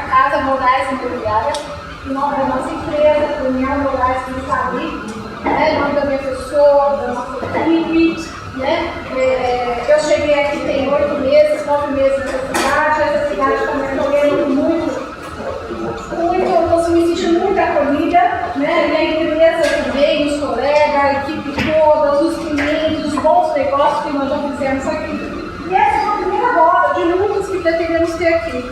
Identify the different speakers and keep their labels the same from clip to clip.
Speaker 1: casa Moraes Imobiliária, em nome da nossa empresa, Daniel Moraes, que está ali, né, em nome da minha pessoa, da nossa equipe, né? Eu cheguei aqui tem 8 meses, 9 meses nessa cidade, essa cidade está me acolhendo muito, eu estou me sentindo muito acolhida, né? E a empresa também, os colegas, a equipe toda, os clientes, os bons negócios que nós já fizemos aqui. E essa é uma primeira roda de muitos que pretendemos ter aqui.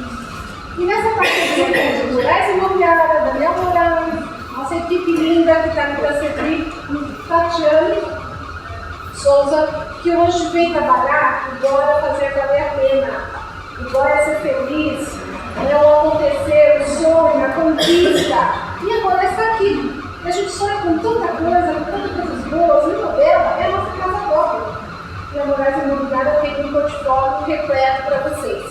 Speaker 1: E nessa parceria aqui de Moraes Imobiliária, Daniel Moraes, nossa equipe linda que está aqui para servir, Tatiane Souza, que hoje vem trabalhar e bora fazer valer a pena, e bora ser feliz, é o acontecer, o sonho, a conquista. E agora está aqui. A gente sonha com tanta coisa, com tantas coisas boas, e uma delas é a nossa casa própria. E a Moraes Imobiliária tem um portfólio repleto para vocês,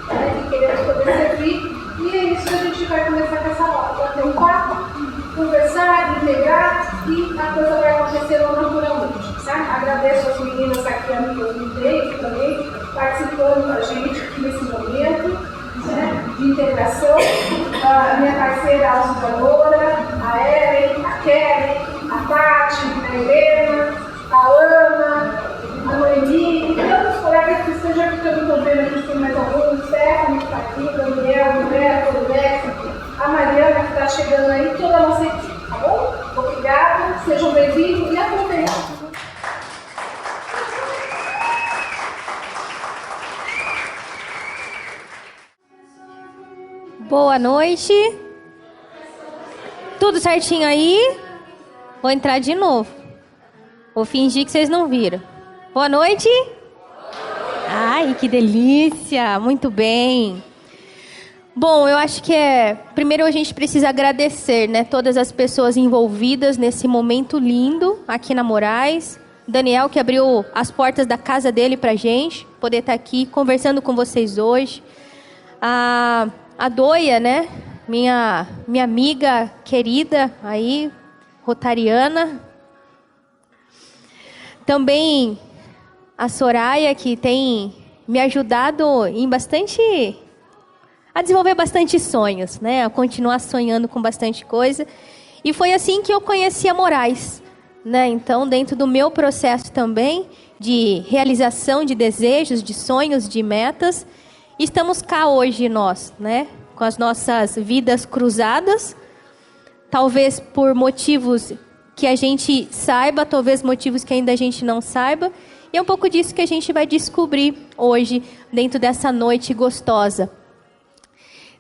Speaker 1: né, que queremos poder servir. E é isso que a gente vai começar com essa hora. Vai ter um papo, conversar, integrar e a coisa vai acontecer naturalmente. Certo? Agradeço as meninas aqui, amigas do Direito também, participando com a gente nesse momento, né, de integração. A minha parceira, a auxiliadora, a Ellen, a Kelly, a Tati, a Helena, a Ana, a Noemi, e tantos colegas que estejam aqui também, estou vendo aqui, tem mais alguns, Stephanie que está aqui, Daniel, Roberto, Alex, a Mariana que está chegando aí, toda a nossa equipe, tá bom? Obrigada, sejam bem-vindos e aproveitem.
Speaker 2: Boa noite. Tudo certinho aí? Vou entrar de novo. Vou fingir que vocês não viram. Boa noite. Ai, que delícia. Muito bem. Bom, eu acho que primeiro a gente precisa agradecer, né, todas as pessoas envolvidas nesse momento lindo aqui na Moraes. Daniel, que abriu as portas da casa dele pra gente poder estar aqui conversando com vocês hoje. A Doia, né? Minha amiga querida aí, rotariana. Também a Soraya, que tem me ajudado a desenvolver bastante sonhos, né? A continuar sonhando com bastante coisa. E foi assim que eu conheci a Moraes, né? Então, dentro do meu processo também de realização de desejos, de sonhos, de metas, estamos cá hoje nós, né? Com as nossas vidas cruzadas, talvez por motivos que a gente saiba, talvez motivos que ainda a gente não saiba. E é um pouco disso que a gente vai descobrir hoje, dentro dessa noite gostosa.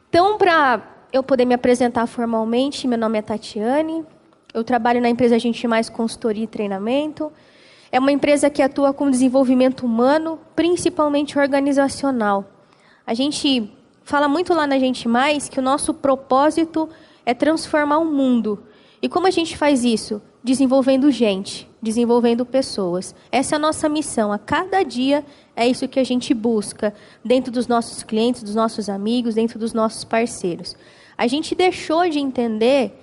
Speaker 2: Então, para eu poder me apresentar formalmente, meu nome é Tatiane, eu trabalho na empresa Gente Mais Consultoria e Treinamento. É uma empresa que atua com desenvolvimento humano, principalmente organizacional. A gente fala muito lá na Gente Mais que o nosso propósito é transformar o mundo. E como a gente faz isso? Desenvolvendo gente, desenvolvendo pessoas. Essa é a nossa missão. A cada dia é isso que a gente busca dentro dos nossos clientes, dos nossos amigos, dentro dos nossos parceiros. A gente deixou de entender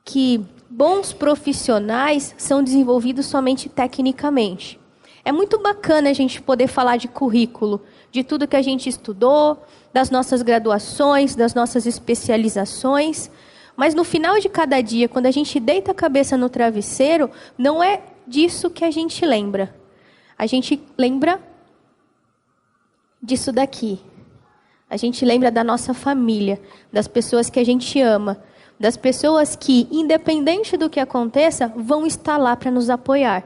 Speaker 2: que bons profissionais são desenvolvidos somente tecnicamente. É muito bacana a gente poder falar de currículo, de tudo que a gente estudou, das nossas graduações, das nossas especializações, mas no final de cada dia, quando a gente deita a cabeça no travesseiro, não é disso que a gente lembra. A gente lembra disso daqui. A gente lembra da nossa família, das pessoas que a gente ama, das pessoas que, independente do que aconteça, vão estar lá para nos apoiar.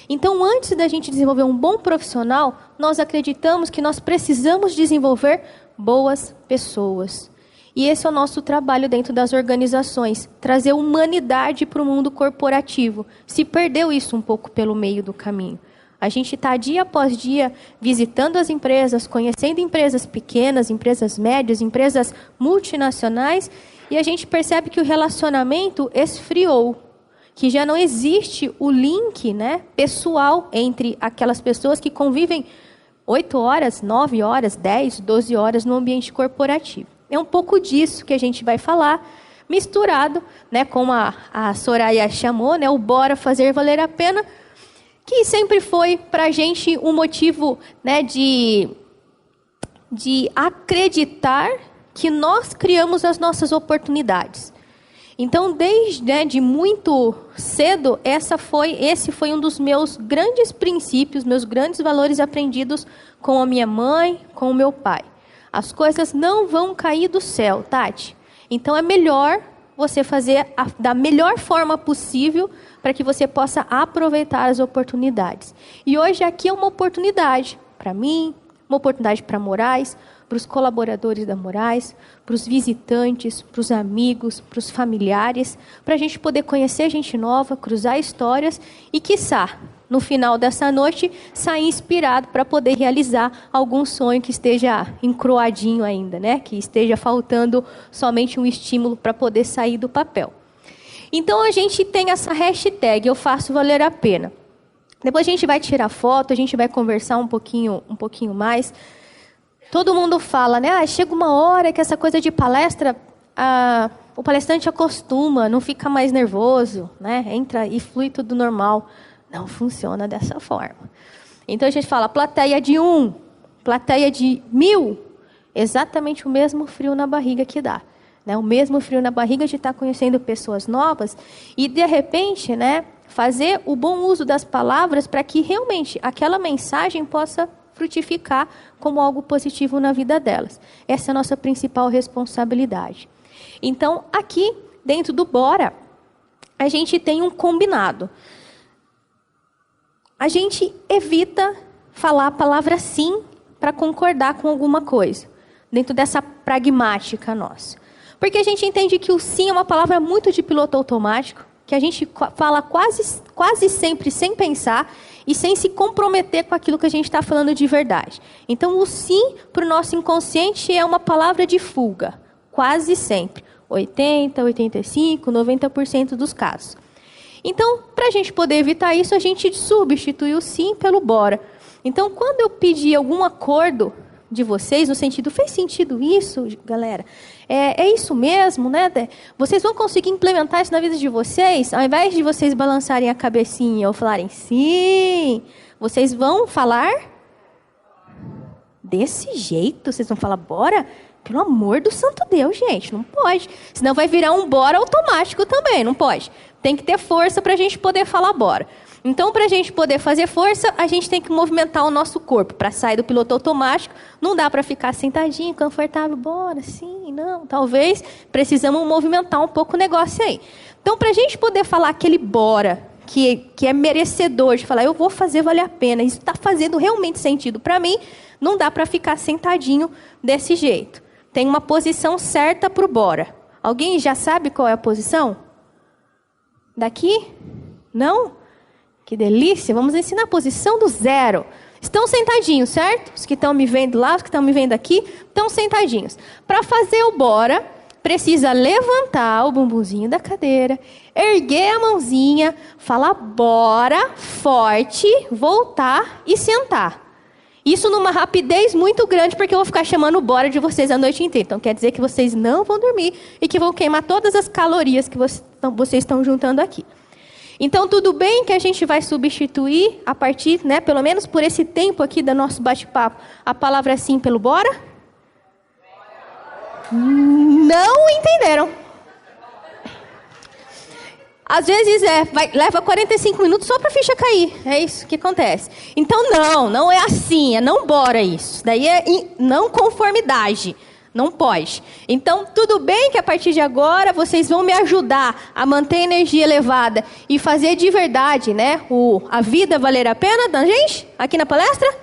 Speaker 2: Então, antes da gente desenvolver um bom profissional, nós acreditamos que nós precisamos desenvolver boas pessoas. E esse é o nosso trabalho dentro das organizações, trazer humanidade para o mundo corporativo. Se perdeu isso um pouco pelo meio do caminho. A gente está dia após dia visitando as empresas, conhecendo empresas pequenas, empresas médias, empresas multinacionais, e a gente percebe que o relacionamento esfriou. Que já não existe o link, né, pessoal entre aquelas pessoas que convivem 8 horas, 9 horas, 10, 12 horas no ambiente corporativo. É um pouco disso que a gente vai falar, misturado, né, como a Soraya chamou, né, o bora fazer valer a pena, que sempre foi para a gente um motivo, né, de acreditar que nós criamos as nossas oportunidades. Então, desde muito cedo, esse foi um dos meus grandes princípios, meus grandes valores aprendidos com a minha mãe, com o meu pai. As coisas não vão cair do céu, Tati. Então, é melhor você fazer da melhor forma possível para que você possa aproveitar as oportunidades. E hoje aqui é uma oportunidade para mim, uma oportunidade para Moraes, para os colaboradores da Moraes, para os visitantes, para os amigos, para os familiares, para a gente poder conhecer gente nova, cruzar histórias e, quiçá, no final dessa noite, sair inspirado para poder realizar algum sonho que esteja encroadinho ainda, né? Que esteja faltando somente um estímulo para poder sair do papel. Então, a gente tem essa hashtag, eu faço valer a pena. Depois a gente vai tirar foto, a gente vai conversar um pouquinho mais. Todo mundo fala, né? Chega uma hora que essa coisa de palestra, o palestrante acostuma, não fica mais nervoso, né? Entra e flui tudo normal. Não funciona dessa forma. Então a gente fala, plateia de 1, plateia de 1000, exatamente o mesmo frio na barriga que dá. Né? O mesmo frio na barriga de estar conhecendo pessoas novas e, de repente, né, fazer o bom uso das palavras para que realmente aquela mensagem possa frutificar como algo positivo na vida delas. Essa é a nossa principal responsabilidade. Então, aqui, dentro do Bora, a gente tem um combinado. A gente evita falar a palavra sim para concordar com alguma coisa, dentro dessa pragmática nossa. Porque a gente entende que o sim é uma palavra muito de piloto automático, que a gente fala quase sempre sem pensar e sem se comprometer com aquilo que a gente está falando de verdade. Então, o sim para o nosso inconsciente é uma palavra de fuga, quase sempre. 80%, 85%, 90% dos casos. Então, para a gente poder evitar isso, a gente substitui o sim pelo bora. Então, quando eu pedir algum acordo de vocês, no sentido, fez sentido isso, galera? É isso mesmo, né? Vocês vão conseguir implementar isso na vida de vocês? Ao invés de vocês balançarem a cabecinha ou falarem sim, vocês vão falar desse jeito? Vocês vão falar, bora? Pelo amor do santo Deus, gente, não pode. Senão vai virar um bora automático também, não pode. Tem que ter força para a gente poder falar bora. Então, para a gente poder fazer força, a gente tem que movimentar o nosso corpo. Para sair do piloto automático, não dá para ficar sentadinho, confortável, bora, sim, não. Talvez precisamos movimentar um pouco o negócio aí. Então, para a gente poder falar aquele bora, que é merecedor de falar, eu vou fazer valer a pena, isso está fazendo realmente sentido para mim, não dá para ficar sentadinho desse jeito. Tem uma posição certa para o bora. Alguém já sabe qual é a posição? Daqui? Não? Que delícia, vamos ensinar a posição do 0. Estão sentadinhos, certo? Os que estão me vendo lá, os que estão me vendo aqui, estão sentadinhos. Para fazer o bora, precisa levantar o bumbumzinho da cadeira, erguer a mãozinha, falar bora, forte, voltar e sentar. Isso numa rapidez muito grande, porque eu vou ficar chamando o bora de vocês a noite inteira. Então quer dizer que vocês não vão dormir e que vão queimar todas as calorias que vocês estão juntando aqui. Então, tudo bem que a gente vai substituir, a partir, né, pelo menos por esse tempo aqui do nosso bate-papo, a palavra sim pelo bora? Não entenderam. Às vezes leva 45 minutos só para a ficha cair. É isso que acontece. Então, não é assim, é não bora isso. Daí é não conformidade. Não pode. Então, tudo bem que a partir de agora vocês vão me ajudar a manter a energia elevada e fazer de verdade, né, a vida valer a pena da gente aqui na palestra?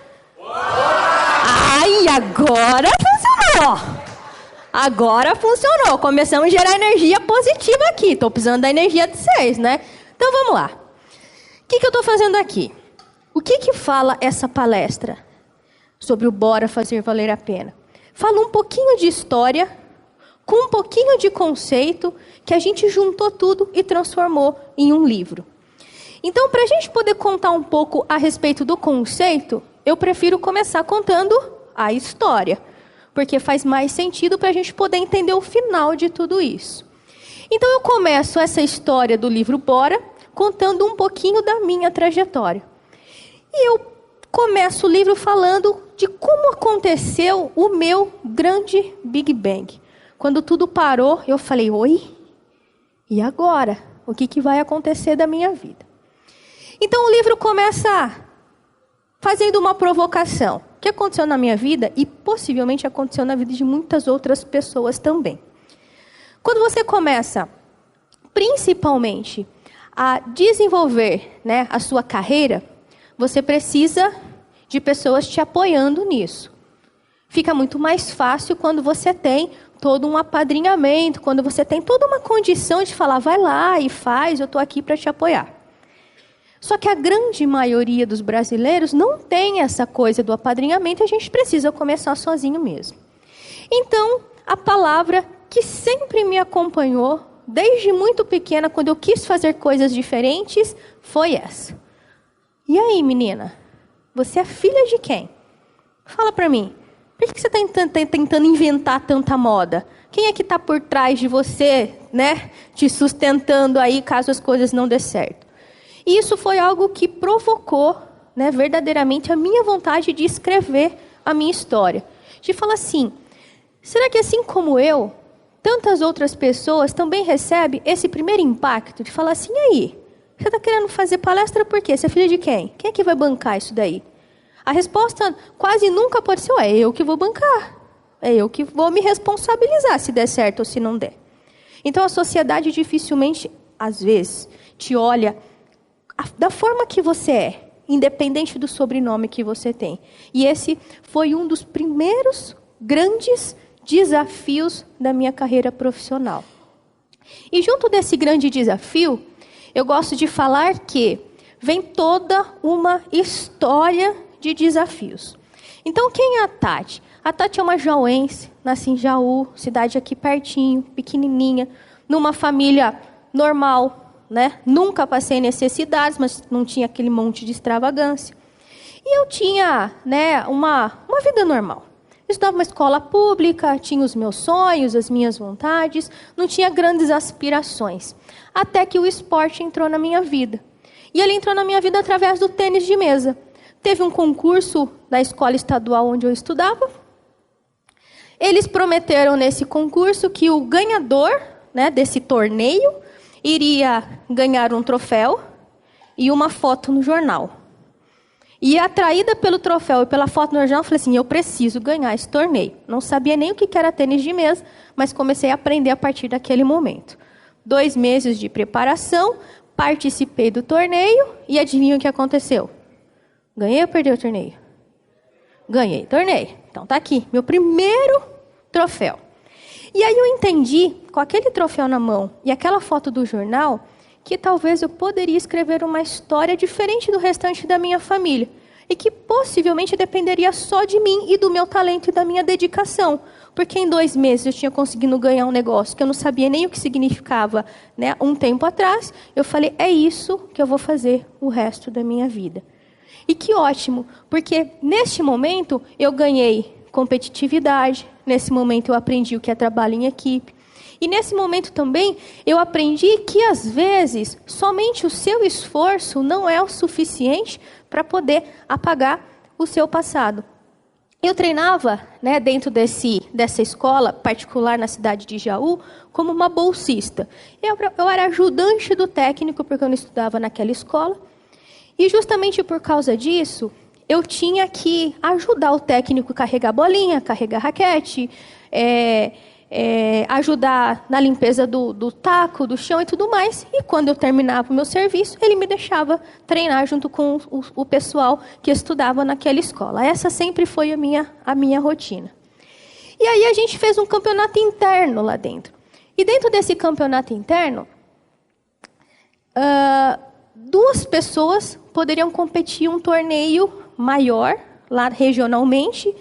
Speaker 2: Ai, agora funcionou! Agora funcionou. Começamos a gerar energia positiva aqui. Estou precisando da energia de vocês, né? Então, vamos lá. O que eu estou fazendo aqui? O que fala essa palestra sobre o bora fazer valer a pena? Fala um pouquinho de história, com um pouquinho de conceito, que a gente juntou tudo e transformou em um livro. Então, para a gente poder contar um pouco a respeito do conceito, eu prefiro começar contando a história, porque faz mais sentido para a gente poder entender o final de tudo isso. Então, eu começo essa história do livro Bora, contando um pouquinho da minha trajetória. E eu começa o livro falando de como aconteceu o meu grande Big Bang. Quando tudo parou, eu falei, oi? E agora? O que vai acontecer da minha vida? Então o livro começa fazendo uma provocação. O que aconteceu na minha vida e possivelmente aconteceu na vida de muitas outras pessoas também. Quando você começa, principalmente, a desenvolver, né, a sua carreira, você precisa de pessoas te apoiando nisso. Fica muito mais fácil quando você tem todo um apadrinhamento, quando você tem toda uma condição de falar, vai lá e faz, eu estou aqui para te apoiar. Só que a grande maioria dos brasileiros não tem essa coisa do apadrinhamento e a gente precisa começar sozinho mesmo. Então, a palavra que sempre me acompanhou, desde muito pequena, quando eu quis fazer coisas diferentes, foi essa. E aí, menina? Você é filha de quem? Fala para mim. Por que você está tentando inventar tanta moda? Quem é que está por trás de você, né? Te sustentando aí caso as coisas não dê certo? E isso foi algo que provocou, né, verdadeiramente a minha vontade de escrever a minha história. De falar assim, será que assim como eu, tantas outras pessoas também recebem esse primeiro impacto de falar assim, e aí? Você está querendo fazer palestra por quê? Você é filha de quem? Quem é que vai bancar isso daí? A resposta quase nunca pode ser, é eu que vou bancar. É eu que vou me responsabilizar se der certo ou se não der. Então a sociedade dificilmente, às vezes, te olha da forma que você é, independente do sobrenome que você tem. E esse foi um dos primeiros grandes desafios da minha carreira profissional. E junto desse grande desafio, eu gosto de falar que vem toda uma história de desafios. Então, quem é a Tati? A Tati é uma jauense, nasci em Jaú, cidade aqui pertinho, pequenininha, numa família normal, né? Nunca passei necessidades, mas não tinha aquele monte de extravagância. E eu tinha, né, uma vida normal. Eu estudava uma escola pública, tinha os meus sonhos, as minhas vontades, não tinha grandes aspirações. Até que o esporte entrou na minha vida. E ele entrou na minha vida através do tênis de mesa. Teve um concurso da escola estadual onde eu estudava. Eles prometeram nesse concurso que o ganhador, né, desse torneio iria ganhar um troféu e uma foto no jornal. E atraída pelo troféu e pela foto no jornal, eu falei assim, eu preciso ganhar esse torneio. Não sabia nem o que era tênis de mesa, mas comecei a aprender a partir daquele momento. 2 meses de preparação, participei do torneio e adivinha o que aconteceu? Ganhei ou perdi o torneio? Ganhei o torneio. Então tá aqui, meu primeiro troféu. E aí eu entendi, com aquele troféu na mão e aquela foto do jornal, que talvez eu poderia escrever uma história diferente do restante da minha família. E que possivelmente dependeria só de mim e do meu talento e da minha dedicação. Porque em 2 meses eu tinha conseguido ganhar um negócio que eu não sabia nem o que significava, né, um tempo atrás. Eu falei, é isso que eu vou fazer o resto da minha vida. E que ótimo, porque neste momento eu ganhei competitividade, nesse momento eu aprendi o que é trabalho em equipe. E nesse momento também eu aprendi que às vezes somente o seu esforço não é o suficiente para poder apagar o seu passado. Eu treinava, né, dentro dessa escola particular na cidade de Jaú como uma bolsista. Eu era ajudante do técnico porque eu não estudava naquela escola. E justamente por causa disso, eu tinha que ajudar o técnico a carregar bolinha, carregar raquete, ajudar na limpeza do taco, do chão e tudo mais. E quando eu terminava o meu serviço, ele me deixava treinar junto com o pessoal que estudava naquela escola. Essa sempre foi a minha rotina. E aí a gente fez um campeonato interno lá dentro. E dentro desse campeonato interno, 2 pessoas poderiam competir em um torneio maior, lá regionalmente,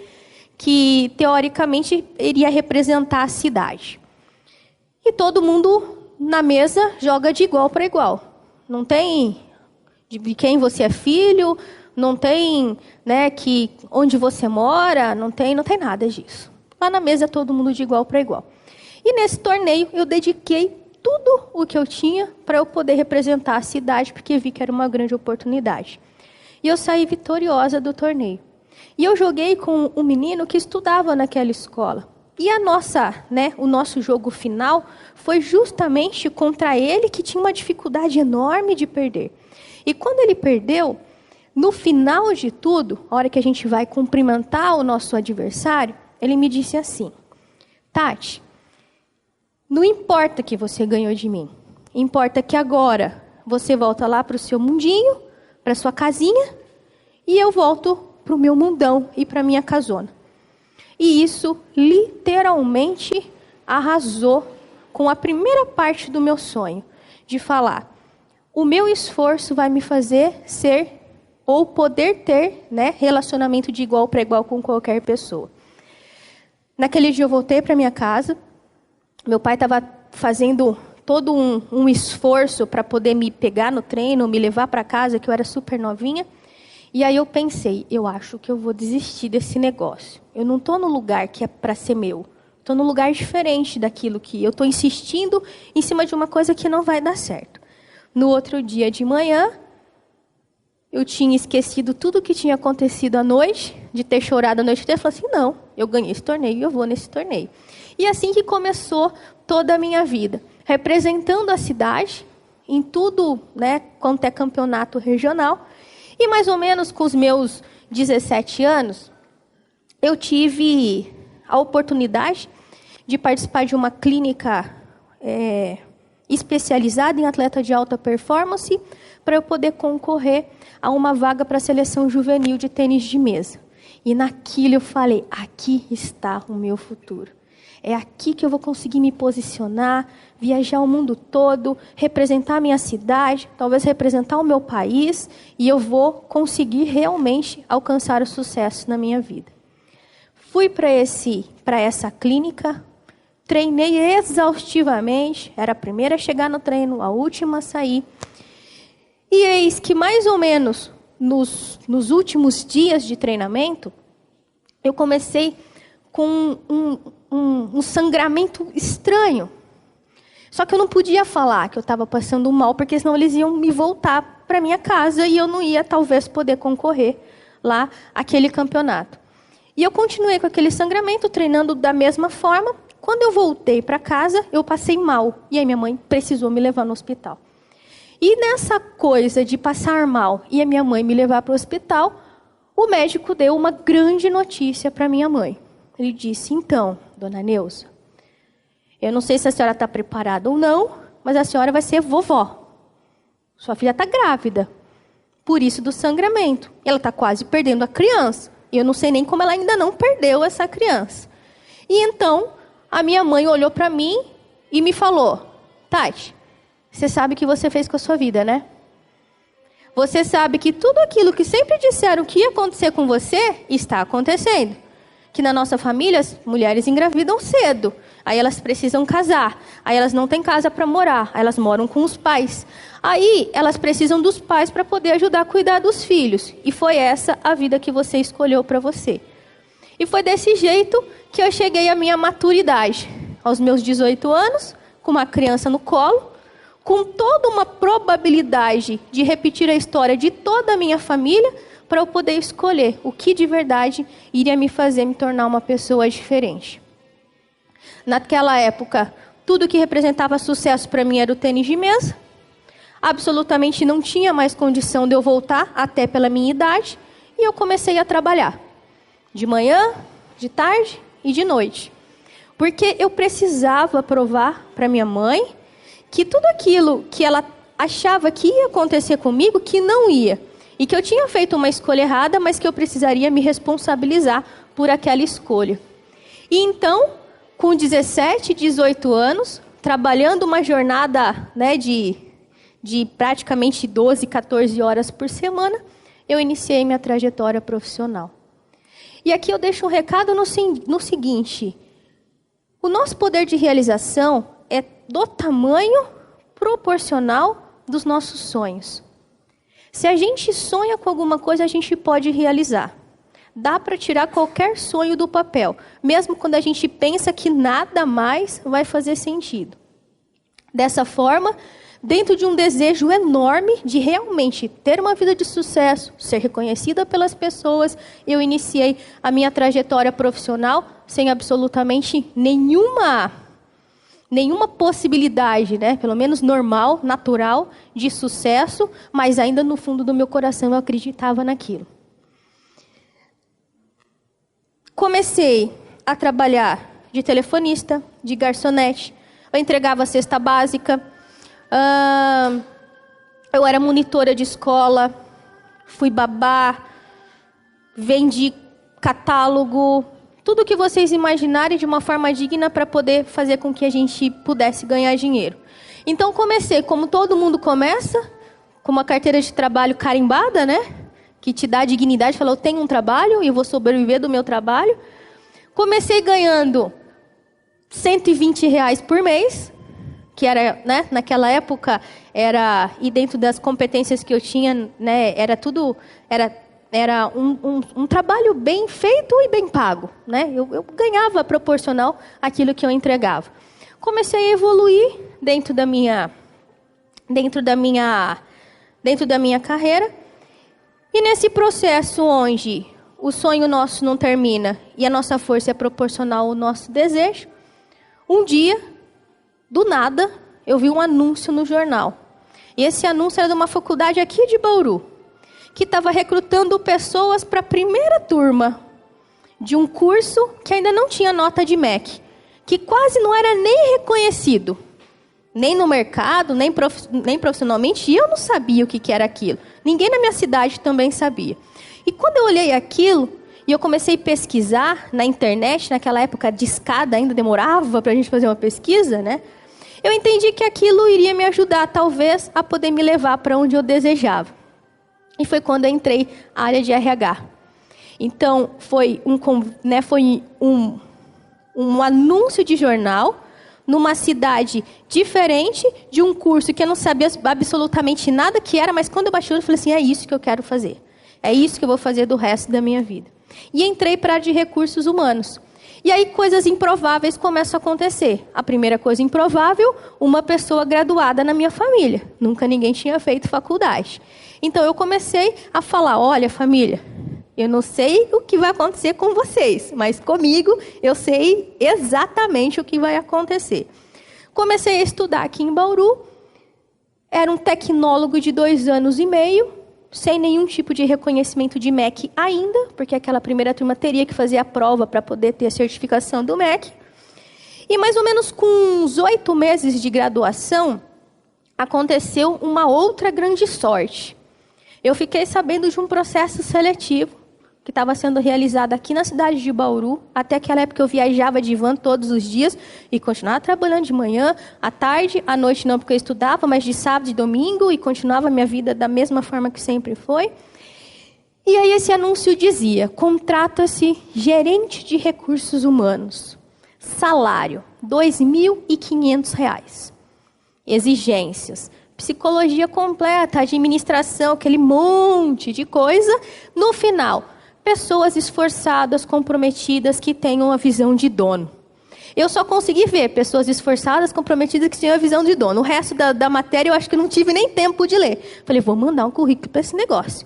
Speaker 2: que teoricamente iria representar a cidade. E todo mundo na mesa joga de igual para igual. Não tem de quem você é filho, não tem, né, onde você mora, não tem nada disso. Lá na mesa todo mundo de igual para igual. E nesse torneio eu dediquei tudo o que eu tinha para eu poder representar a cidade, porque vi que era uma grande oportunidade. E eu saí vitoriosa do torneio. E eu joguei com um menino que estudava naquela escola. E o nosso jogo final foi justamente contra ele, que tinha uma dificuldade enorme de perder. E quando ele perdeu, no final de tudo, a hora que a gente vai cumprimentar o nosso adversário, ele me disse assim: Tati, não importa que você ganhou de mim, importa que agora você volta lá para o seu mundinho, para a sua casinha, e eu volto para o meu mundão e para a minha casona. E isso literalmente arrasou com a primeira parte do meu sonho, de falar: o meu esforço vai me fazer ser ou poder ter, relacionamento de igual para igual com qualquer pessoa. Naquele dia eu voltei para minha casa, meu pai estava fazendo todo um esforço para poder me pegar no treino, me levar para casa, que eu era super novinha. E aí eu pensei, eu acho que eu vou desistir desse negócio. Eu não estou no lugar que é para ser meu. Estou num lugar diferente daquilo que eu estou insistindo em cima de uma coisa que não vai dar certo. No outro dia de manhã, eu tinha esquecido tudo o que tinha acontecido à noite, de ter chorado a noite inteira. Eu falei assim, não, eu ganhei esse torneio e eu vou nesse torneio. E assim que começou toda a minha vida, representando a cidade, em tudo, quanto é campeonato regional. E mais ou menos com os meus 17 anos, eu tive a oportunidade de participar de uma clínica especializada em atleta de alta performance, para eu poder concorrer a uma vaga para a seleção juvenil de tênis de mesa. E naquilo eu falei, aqui está o meu futuro. É aqui que eu vou conseguir me posicionar, viajar o mundo todo, representar a minha cidade, talvez representar o meu país, e eu vou conseguir realmente alcançar o sucesso na minha vida. Fui para essa clínica, treinei exaustivamente, era a primeira a chegar no treino, a última a sair. E eis que mais ou menos nos últimos dias de treinamento, eu comecei com um sangramento estranho. Só que eu não podia falar que eu estava passando mal, porque senão eles iam me voltar para minha casa e eu não ia talvez poder concorrer lá àquele campeonato. E eu continuei com aquele sangramento, treinando da mesma forma. Quando eu voltei para casa, eu passei mal. E aí minha mãe precisou me levar no hospital. E nessa coisa de passar mal e a minha mãe me levar para o hospital, o médico deu uma grande notícia para minha mãe. Ele disse, então, dona Neuza, eu não sei se a senhora está preparada ou não, mas a senhora vai ser vovó. Sua filha está grávida, por isso do sangramento. Ela está quase perdendo a criança. E eu não sei nem como ela ainda não perdeu essa criança. E então, a minha mãe olhou para mim e me falou, Tati, você sabe o que você fez com a sua vida, né? Você sabe que tudo aquilo que sempre disseram que ia acontecer com você, está acontecendo. Que na nossa família, as mulheres engravidam cedo. Aí elas precisam casar. Aí elas não têm casa para morar. Aí elas moram com os pais. Aí elas precisam dos pais para poder ajudar a cuidar dos filhos. E foi essa a vida que você escolheu para você. E foi desse jeito que eu cheguei à minha maturidade. Aos meus 18 anos, com uma criança no colo, com toda uma probabilidade de repetir a história de toda a minha família, para eu poder escolher o que de verdade iria me fazer me tornar uma pessoa diferente. Naquela época, tudo que representava sucesso para mim era o tênis de mesa. Absolutamente não tinha mais condição de eu voltar, até pela minha idade, e eu comecei a trabalhar. De manhã, de tarde e de noite. Porque eu precisava provar para minha mãe que tudo aquilo que ela achava que ia acontecer comigo, que não ia. E que eu tinha feito uma escolha errada, mas que eu precisaria me responsabilizar por aquela escolha. E então, com 17, 18 anos, trabalhando uma jornada de praticamente 12, 14 horas por semana, eu iniciei minha trajetória profissional. E aqui eu deixo um recado no seguinte: o nosso poder de realização é do tamanho proporcional dos nossos sonhos. Se a gente sonha com alguma coisa, a gente pode realizar. Dá para tirar qualquer sonho do papel, mesmo quando a gente pensa que nada mais vai fazer sentido. Dessa forma, dentro de um desejo enorme de realmente ter uma vida de sucesso, ser reconhecida pelas pessoas, eu iniciei a minha trajetória profissional sem absolutamente nenhuma possibilidade, né? Pelo menos normal, natural, de sucesso, mas ainda no fundo do meu coração eu acreditava naquilo. Comecei a trabalhar de telefonista, de garçonete, eu entregava a cesta básica, eu era monitora de escola, fui babá, vendi catálogo, tudo que vocês imaginarem de uma forma digna para poder fazer com que a gente pudesse ganhar dinheiro. Então comecei, como todo mundo começa, com uma carteira de trabalho carimbada, né? Que te dá dignidade, falou, eu tenho um trabalho e eu vou sobreviver do meu trabalho. Comecei ganhando R$120 por mês, que era, né, naquela época, e dentro das competências que eu tinha, né, era um trabalho bem feito e bem pago, né? Eu ganhava proporcional àquilo que eu entregava. Comecei a evoluir dentro da minha carreira, e nesse processo onde o sonho nosso não termina e a nossa força é proporcional ao nosso desejo, um dia, do nada, eu vi um anúncio no jornal. E esse anúncio era de uma faculdade aqui de Bauru, que estava recrutando pessoas para a primeira turma de um curso que ainda não tinha nota de MEC, que quase não era nem reconhecido, nem no mercado, nem profissionalmente, e eu não sabia o que era aquilo. Ninguém na minha cidade também sabia. E quando eu olhei aquilo, e eu comecei a pesquisar na internet, naquela época discada, ainda demorava para a gente fazer uma pesquisa, né? Eu entendi que aquilo iria me ajudar, talvez, a poder me levar para onde eu desejava. E foi quando eu entrei na área de RH. Então, foi um anúncio de jornal, numa cidade diferente, de um curso que eu não sabia absolutamente nada que era, mas quando eu baixei o olho, eu falei assim, é isso que eu quero fazer. É isso que eu vou fazer do resto da minha vida. E entrei para a área de recursos humanos. E aí coisas improváveis começam a acontecer. A primeira coisa improvável, uma pessoa graduada na minha família. Nunca ninguém tinha feito faculdade. Então eu comecei a falar, olha família, eu não sei o que vai acontecer com vocês, mas comigo eu sei exatamente o que vai acontecer. Comecei a estudar aqui em Bauru, era um tecnólogo de 2 anos e meio, sem nenhum tipo de reconhecimento de MEC ainda, porque aquela primeira turma teria que fazer a prova para poder ter a certificação do MEC. E mais ou menos com uns 8 meses de graduação, aconteceu uma outra grande sorte. Eu fiquei sabendo de um processo seletivo que estava sendo realizado aqui na cidade de Bauru. Até aquela época eu viajava de van todos os dias e continuava trabalhando de manhã, à tarde, à noite não porque eu estudava, mas de sábado e domingo, e continuava a minha vida da mesma forma que sempre foi. E aí esse anúncio dizia, contrata-se gerente de recursos humanos, salário R$2.500, exigências, psicologia completa, administração, aquele monte de coisa. No final, pessoas esforçadas, comprometidas, que tenham a visão de dono. Eu só consegui ver pessoas esforçadas, comprometidas, que tinham a visão de dono. O resto da matéria eu acho que não tive nem tempo de ler. Falei, vou mandar um currículo para esse negócio.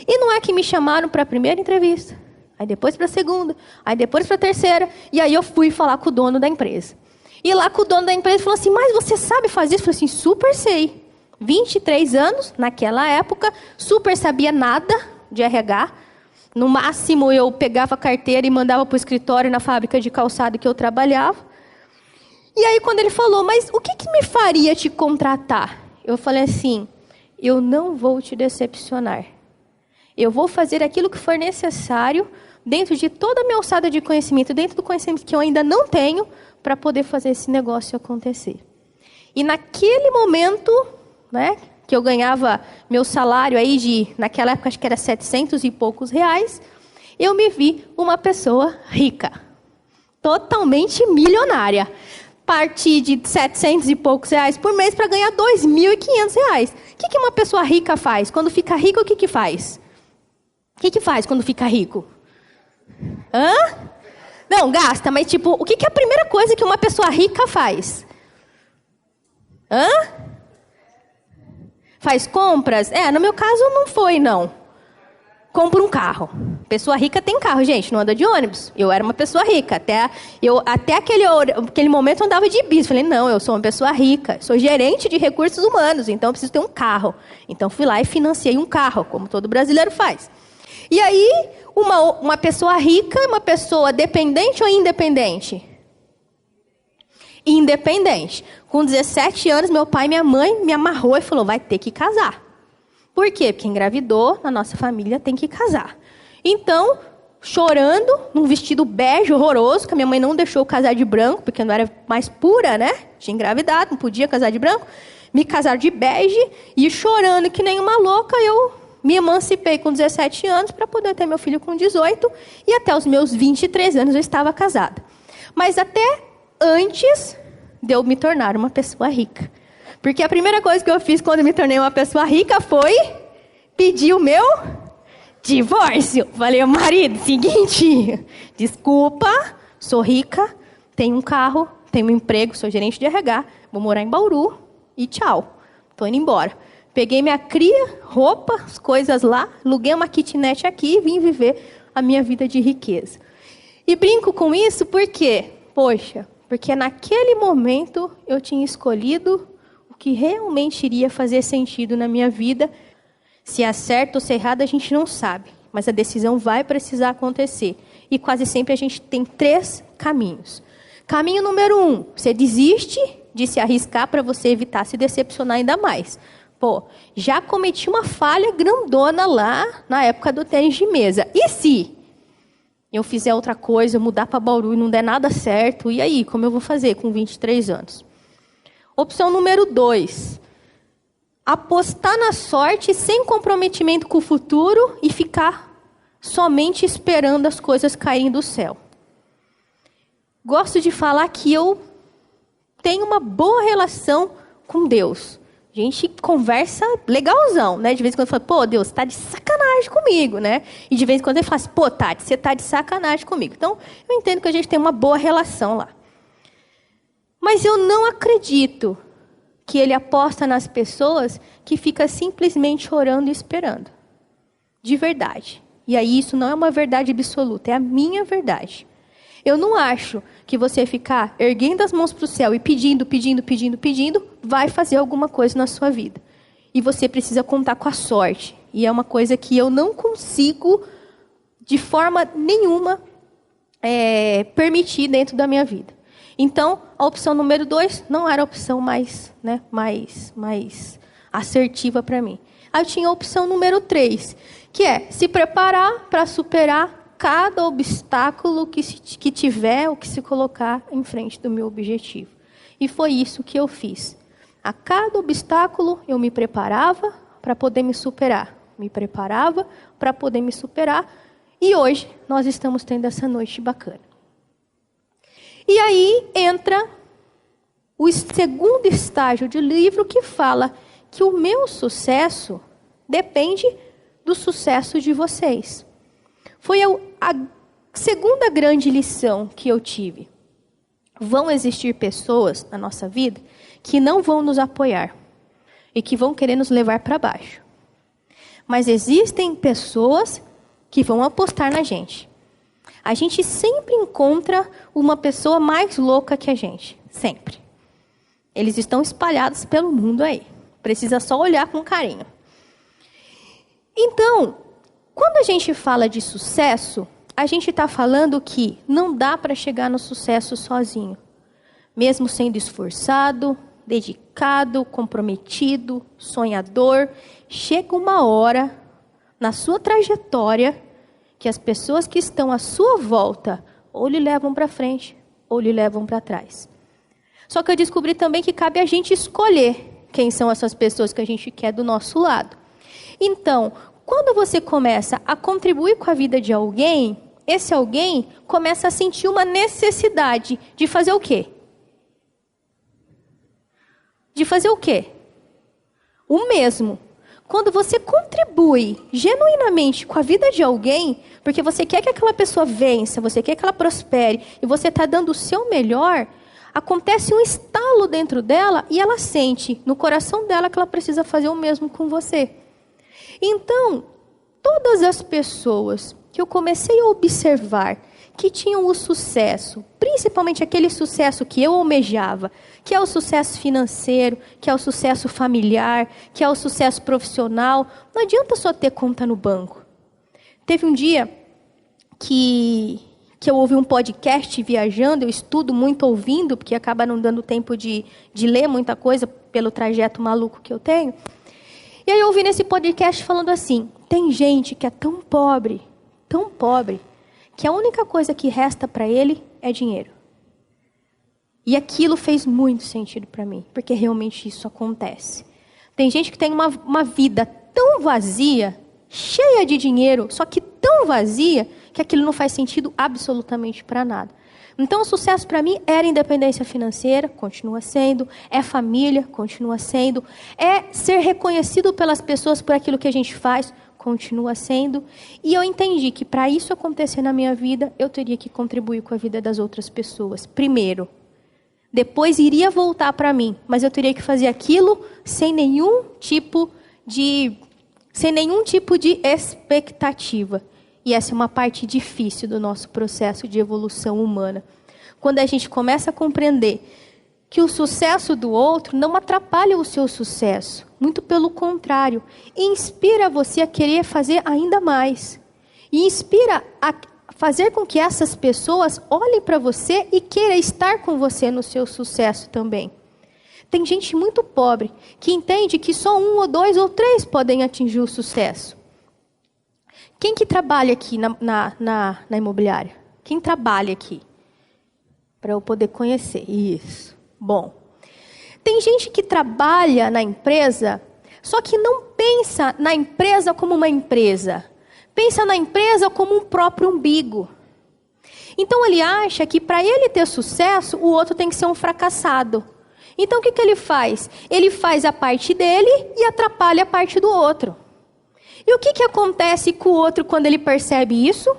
Speaker 2: E não é que me chamaram para a primeira entrevista, aí depois para a segunda, aí depois para a terceira, e aí eu fui falar com o dono da empresa. E lá com o dono da empresa falou assim, mas você sabe fazer isso? Eu falei assim, super sei. 23 anos, naquela época, super sabia nada de RH. No máximo, eu pegava a carteira e mandava para o escritório na fábrica de calçado que eu trabalhava. E aí, quando ele falou, mas o que me faria te contratar? Eu falei assim, eu não vou te decepcionar. Eu vou fazer aquilo que for necessário, dentro de toda a minha alçada de conhecimento, dentro do conhecimento que eu ainda não tenho, para poder fazer esse negócio acontecer. E naquele momento, né, que eu ganhava meu salário aí naquela época acho que era 700 e poucos reais, eu me vi uma pessoa rica, totalmente milionária. Parti de 700 e poucos reais por mês para ganhar R$2.500. O que uma pessoa rica faz? Quando fica rico, o que faz? O que faz quando fica rico? Hã? Não, gasta, mas tipo, o que é a primeira coisa que uma pessoa rica faz? Hã? Faz compras? No meu caso não foi, não. Compra um carro. Pessoa rica tem carro, gente, não anda de ônibus. Eu era uma pessoa rica. Até aquele momento eu andava de bis. Falei, não, eu sou uma pessoa rica. Sou gerente de recursos humanos, então eu preciso ter um carro. Então fui lá e financiei um carro, como todo brasileiro faz. E aí, uma pessoa rica, uma pessoa dependente ou independente? Independente. Com 17 anos, meu pai e minha mãe me amarrou e falou, vai ter que casar. Por quê? Porque engravidou, na nossa família tem que casar. Então, chorando, num vestido bege horroroso, que a minha mãe não deixou eu casar de branco, porque eu não era mais pura, né? Tinha engravidado, não podia casar de branco. Me casaram de bege e chorando que nem uma louca, eu me emancipei com 17 anos para poder ter meu filho com 18. E até os meus 23 anos eu estava casada. Mas até antes de eu me tornar uma pessoa rica. Porque a primeira coisa que eu fiz quando me tornei uma pessoa rica foi pedir o meu divórcio. Falei, marido, seguinte, desculpa, sou rica, tenho um carro, tenho um emprego, sou gerente de RH, vou morar em Bauru e tchau, tô indo embora. Peguei minha cria, roupa, as coisas lá, aluguei uma kitnet aqui e vim viver a minha vida de riqueza. E brinco com isso porque, porque naquele momento eu tinha escolhido que realmente iria fazer sentido na minha vida. Se é certo ou se é errado, a gente não sabe. Mas a decisão vai precisar acontecer. E quase sempre a gente tem 3 caminhos. Caminho número 1, você desiste de se arriscar para você evitar se decepcionar ainda mais. Já cometi uma falha grandona lá na época do tênis de mesa. E se eu fizer outra coisa, mudar para Bauru e não der nada certo? E aí, como eu vou fazer com 23 anos? Opção número 2, apostar na sorte sem comprometimento com o futuro e ficar somente esperando as coisas caírem do céu. Gosto de falar que eu tenho uma boa relação com Deus. A gente conversa legalzão, né? De vez em quando fala, Deus, você tá de sacanagem comigo, né? E de vez em quando ele fala assim, Tati, você tá de sacanagem comigo. Então, eu entendo que a gente tem uma boa relação lá. Mas eu não acredito que ele aposta nas pessoas que ficam simplesmente orando e esperando. De verdade. E aí isso não é uma verdade absoluta, é a minha verdade. Eu não acho que você ficar erguendo as mãos para o céu e pedindo, vai fazer alguma coisa na sua vida. E você precisa contar com a sorte. E é uma coisa que eu não consigo, de forma nenhuma, permitir dentro da minha vida. Então, a opção número 2 não era a opção mais assertiva para mim. Aí eu tinha a opção número 3, que é se preparar para superar cada obstáculo que tiver ou que se colocar em frente do meu objetivo. E foi isso que eu fiz. A cada obstáculo eu me preparava para poder me superar. E hoje nós estamos tendo essa noite bacana. E aí entra o segundo estágio do livro que fala que o meu sucesso depende do sucesso de vocês. Foi a segunda grande lição que eu tive. Vão existir pessoas na nossa vida que não vão nos apoiar e que vão querer nos levar para baixo. Mas existem pessoas que vão apostar na gente. A gente sempre encontra uma pessoa mais louca que a gente. Sempre. Eles estão espalhados pelo mundo aí. Precisa só olhar com carinho. Então, quando a gente fala de sucesso, a gente está falando que não dá para chegar no sucesso sozinho. Mesmo sendo esforçado, dedicado, comprometido, sonhador, chega uma hora na sua trajetória que as pessoas que estão à sua volta ou lhe levam para frente ou lhe levam para trás. Só que eu descobri também que cabe a gente escolher quem são essas pessoas que a gente quer do nosso lado. Então, quando você começa a contribuir com a vida de alguém, esse alguém começa a sentir uma necessidade de fazer o quê? O mesmo. Quando você contribui genuinamente com a vida de alguém, porque você quer que aquela pessoa vença, você quer que ela prospere, e você está dando o seu melhor, acontece um estalo dentro dela e ela sente no coração dela que ela precisa fazer o mesmo com você. Então, todas as pessoas que eu comecei a observar que tinham o sucesso, principalmente aquele sucesso que eu almejava, que é o sucesso financeiro, que é o sucesso familiar, que é o sucesso profissional, não adianta só ter conta no banco. Teve um dia que eu ouvi um podcast viajando, eu estudo muito ouvindo, porque acaba não dando tempo de ler muita coisa pelo trajeto maluco que eu tenho. E aí eu ouvi nesse podcast falando assim, tem gente que é tão pobre, que a única coisa que resta para ele é dinheiro. E aquilo fez muito sentido para mim, porque realmente isso acontece. Tem gente que tem uma vida tão vazia, cheia de dinheiro, só que tão vazia, que aquilo não faz sentido absolutamente para nada. Então o sucesso para mim era independência financeira, continua sendo, é família, continua sendo, é ser reconhecido pelas pessoas por aquilo que a gente faz, continua sendo. E eu entendi que para isso acontecer na minha vida, eu teria que contribuir com a vida das outras pessoas. Primeiro. Depois iria voltar para mim, mas eu teria que fazer aquilo sem nenhum tipo de expectativa. E essa é uma parte difícil do nosso processo de evolução humana. Quando a gente começa a compreender que o sucesso do outro não atrapalha o seu sucesso. Muito pelo contrário, inspira você a querer fazer ainda mais. E inspira a fazer com que essas pessoas olhem para você e queiram estar com você no seu sucesso também. Tem gente muito pobre que entende que só 1 ou 2 ou 3 podem atingir o sucesso. Quem que trabalha aqui na imobiliária? Quem trabalha aqui? Para eu poder conhecer. Isso. Bom. Tem gente que trabalha na empresa, só que não pensa na empresa como uma empresa. Pensa na empresa como um próprio umbigo. Então ele acha que para ele ter sucesso, o outro tem que ser um fracassado. Então o que ele faz? Ele faz a parte dele e atrapalha a parte do outro. E o que acontece com o outro quando ele percebe isso?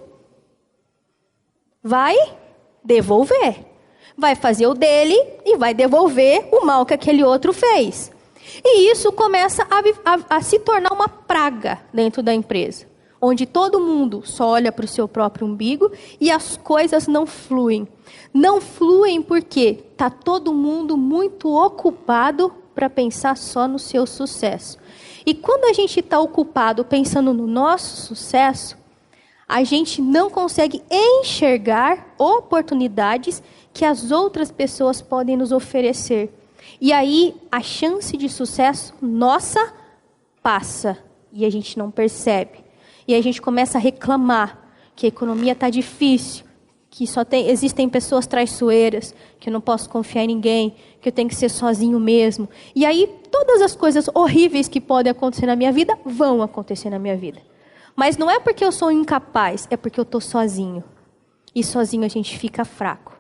Speaker 2: Vai devolver. Vai fazer o dele e vai devolver o mal que aquele outro fez. E isso começa a se tornar uma praga dentro da empresa. Onde todo mundo só olha para o seu próprio umbigo e as coisas não fluem. Não fluem porque está todo mundo muito ocupado para pensar só no seu sucesso. E quando a gente está ocupado pensando no nosso sucesso, a gente não consegue enxergar oportunidades que as outras pessoas podem nos oferecer. E aí a chance de sucesso nossa passa e a gente não percebe. E a gente começa a reclamar que a economia está difícil, que existem pessoas traiçoeiras, que eu não posso confiar em ninguém, que eu tenho que ser sozinho mesmo. E aí todas as coisas horríveis que podem acontecer na minha vida vão acontecer na minha vida. Mas não é porque eu sou incapaz, é porque eu estou sozinho. E sozinho a gente fica fraco.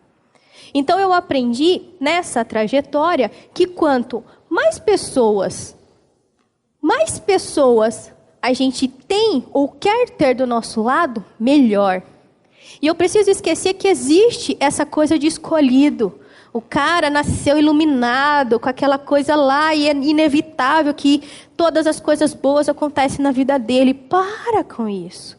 Speaker 2: Então eu aprendi nessa trajetória que quanto mais pessoas a gente tem ou quer ter do nosso lado, melhor. E eu preciso esquecer que existe essa coisa de escolhido. O cara nasceu iluminado com aquela coisa lá e é inevitável que todas as coisas boas acontecem na vida dele. Para com isso.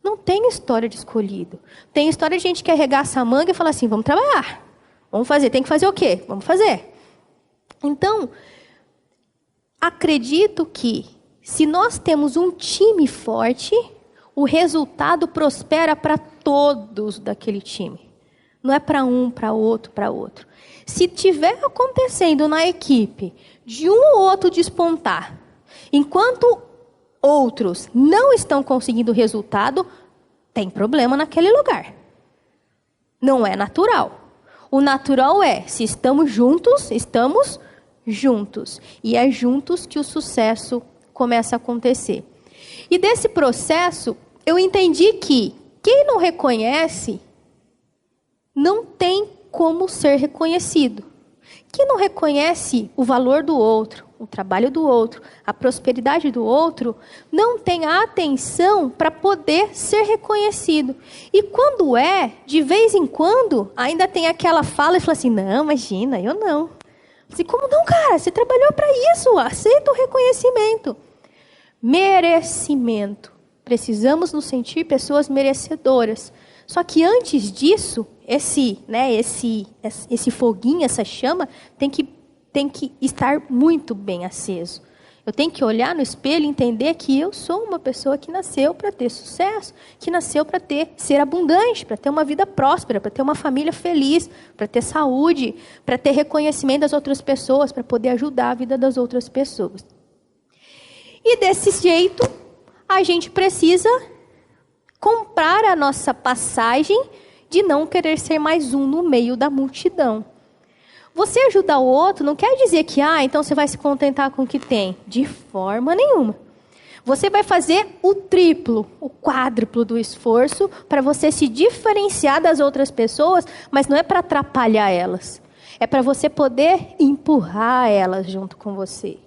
Speaker 2: Não tem história de escolhido. Tem história de gente que arregaça a manga e fala assim, vamos trabalhar. Vamos fazer. Tem que fazer o quê? Vamos fazer. Então, acredito que se nós temos um time forte, o resultado prospera para todos daquele time. Não é para um, para outro, para outro. Se tiver acontecendo na equipe de um ou outro despontar, enquanto outros não estão conseguindo resultado, tem problema naquele lugar. Não é natural. O natural é, se estamos juntos, estamos juntos. E é juntos que o sucesso começa a acontecer. E desse processo, eu entendi que quem não reconhece, não tem como ser reconhecido. que não reconhece o valor do outro, o trabalho do outro, a prosperidade do outro, não tem a atenção para poder ser reconhecido. E quando de vez em quando, ainda tem aquela fala e fala assim, não, imagina, eu não. Assim, como não, cara? Você trabalhou para isso, aceita o reconhecimento. Merecimento. Precisamos nos sentir pessoas merecedoras. Só que antes disso, esse foguinho, essa chama, tem que estar muito bem aceso. Eu tenho que olhar no espelho e entender que eu sou uma pessoa que nasceu para ter sucesso, que nasceu para ser abundante, para ter uma vida próspera, para ter uma família feliz, para ter saúde, para ter reconhecimento das outras pessoas, para poder ajudar a vida das outras pessoas. E desse jeito, a gente precisa comprar a nossa passagem de não querer ser mais um no meio da multidão. Você ajudar o outro não quer dizer que, então você vai se contentar com o que tem. De forma nenhuma. Você vai fazer o triplo, o quádruplo do esforço para você se diferenciar das outras pessoas, mas não é para atrapalhar elas. É para você poder empurrar elas junto com você.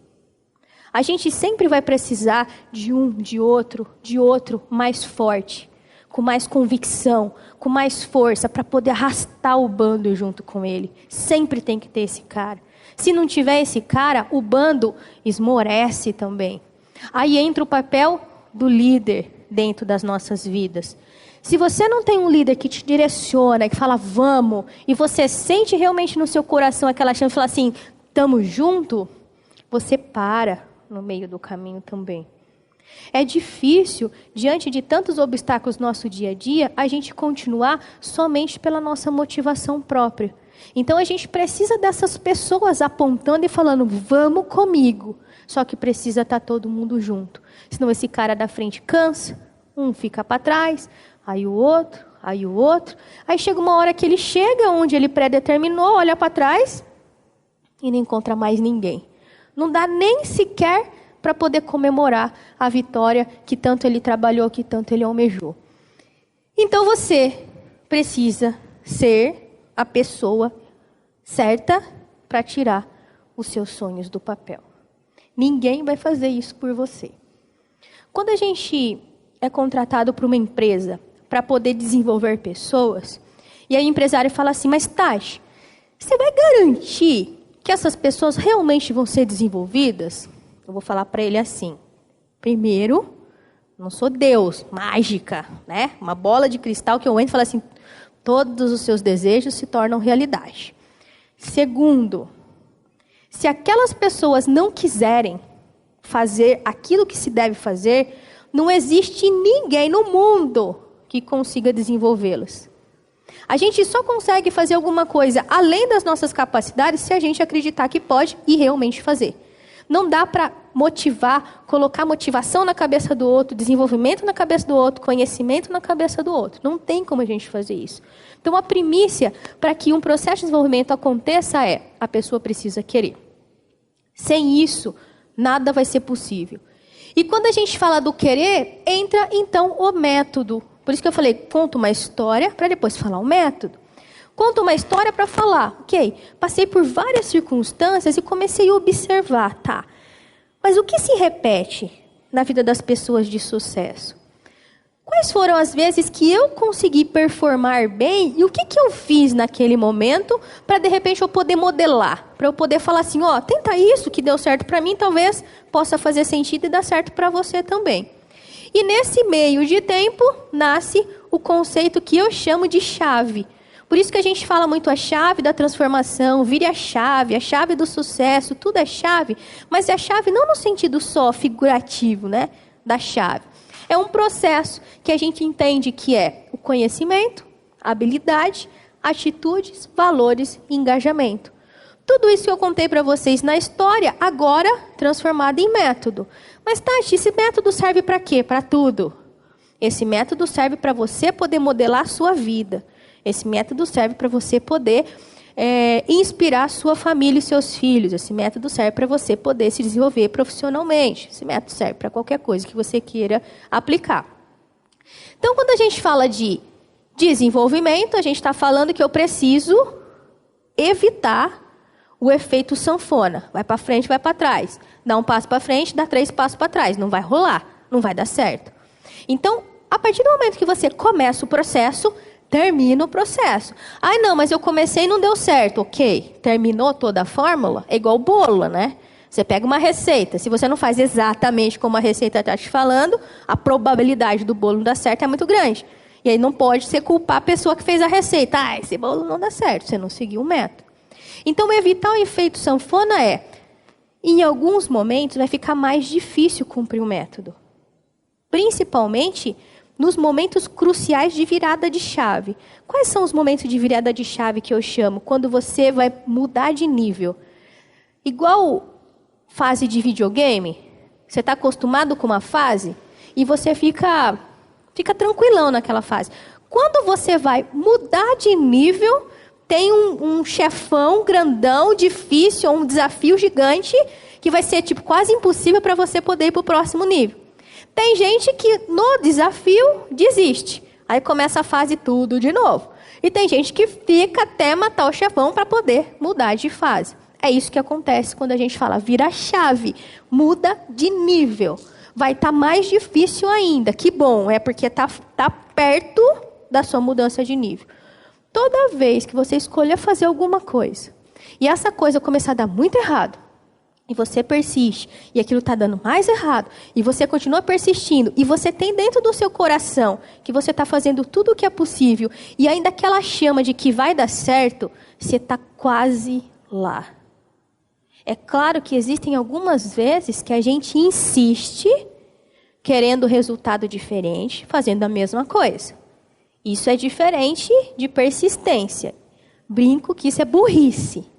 Speaker 2: A gente sempre vai precisar de outro mais forte, com mais convicção, com mais força, para poder arrastar o bando junto com ele. Sempre tem que ter esse cara. Se não tiver esse cara, o bando esmorece também. Aí entra o papel do líder dentro das nossas vidas. Se você não tem um líder que te direciona, que fala vamos, e você sente realmente no seu coração aquela chama e fala assim, tamo junto, você para no meio do caminho também. É difícil, diante de tantos obstáculos no nosso dia a dia, a gente continuar somente pela nossa motivação própria. Então a gente precisa dessas pessoas apontando e falando, vamos comigo. Só que precisa estar todo mundo junto. Senão esse cara da frente cansa, um fica para trás, aí o outro. Aí chega uma hora que ele chega onde ele predeterminou, olha para trás e não encontra mais ninguém. Não dá nem sequer para poder comemorar a vitória que tanto ele trabalhou, que tanto ele almejou. Então você precisa ser a pessoa certa para tirar os seus sonhos do papel. Ninguém vai fazer isso por você. Quando a gente é contratado por uma empresa para poder desenvolver pessoas, e aí o empresário fala assim, mas Tati, você vai garantir que essas pessoas realmente vão ser desenvolvidas? Eu vou falar para ele assim, primeiro, não sou Deus, mágica, né? Uma bola de cristal que eu entro e falo assim, todos os seus desejos se tornam realidade. Segundo, se aquelas pessoas não quiserem fazer aquilo que se deve fazer, não existe ninguém no mundo que consiga desenvolvê-las. A gente só consegue fazer alguma coisa além das nossas capacidades se a gente acreditar que pode e realmente fazer. Não dá para motivar, colocar motivação na cabeça do outro, desenvolvimento na cabeça do outro, conhecimento na cabeça do outro. Não tem como a gente fazer isso. Então, a primícia para que um processo de desenvolvimento aconteça a pessoa precisa querer. Sem isso, nada vai ser possível. E quando a gente fala do querer, entra então o método. Por isso que eu falei, conta uma história para depois falar o método. Conta uma história para falar, ok, passei por várias circunstâncias e comecei a observar, tá? Mas o que se repete na vida das pessoas de sucesso? Quais foram as vezes que eu consegui performar bem e o que eu fiz naquele momento para de repente eu poder modelar? Para eu poder falar assim, tenta isso que deu certo para mim, talvez possa fazer sentido e dar certo para você também. E nesse meio de tempo nasce o conceito que eu chamo de chave. Por isso que a gente fala muito a chave da transformação, vire a chave do sucesso, tudo é chave, mas é a chave não no sentido só figurativo, né, da chave. É um processo que a gente entende que é o conhecimento, habilidade, atitudes, valores e engajamento. Tudo isso que eu contei para vocês na história, agora transformado em método. Mas, Tati, esse método serve para quê? Para tudo. Esse método serve para você poder modelar a sua vida. Esse método serve para você poder inspirar a sua família e seus filhos. Esse método serve para você poder se desenvolver profissionalmente. Esse método serve para qualquer coisa que você queira aplicar. Então, quando a gente fala de desenvolvimento, a gente está falando que eu preciso evitar o efeito sanfona. Vai para frente, vai para trás. Dá um passo para frente, dá 3 passos para trás. Não vai rolar, não vai dar certo. Então, a partir do momento que você começa o processo, termina o processo. Ai, não, mas eu comecei e não deu certo. Ok, terminou toda a fórmula? É igual bolo, né? Você pega uma receita. Se você não faz exatamente como a receita está te falando, a probabilidade do bolo não dar certo é muito grande. E aí não pode ser culpar a pessoa que fez a receita. Ah, esse bolo não dá certo, você não seguiu o método. Então, evitar o efeito sanfona é, em alguns momentos, vai ficar mais difícil cumprir o método. Principalmente nos momentos cruciais de virada de chave. Quais são os momentos de virada de chave que eu chamo? Quando você vai mudar de nível. Igual fase de videogame, você está acostumado com uma fase e você fica tranquilão naquela fase. Quando você vai mudar de nível, tem um chefão grandão, difícil, um desafio gigante, que vai ser tipo quase impossível para você poder ir para o próximo nível. Tem gente que no desafio desiste. Aí começa a fase tudo de novo. E tem gente que fica até matar o chefão para poder mudar de fase. É isso que acontece quando a gente fala vira chave, muda de nível. Vai estar mais difícil ainda. Que bom, é porque tá perto da sua mudança de nível. Toda vez que você escolher fazer alguma coisa, e essa coisa começar a dar muito errado, e você persiste, e aquilo está dando mais errado, e você continua persistindo, e você tem dentro do seu coração que você está fazendo tudo o que é possível, e ainda aquela chama de que vai dar certo, você está quase lá. É claro que existem algumas vezes que a gente insiste, querendo resultado diferente, fazendo a mesma coisa. Isso é diferente de persistência. Brinco que isso é burrice.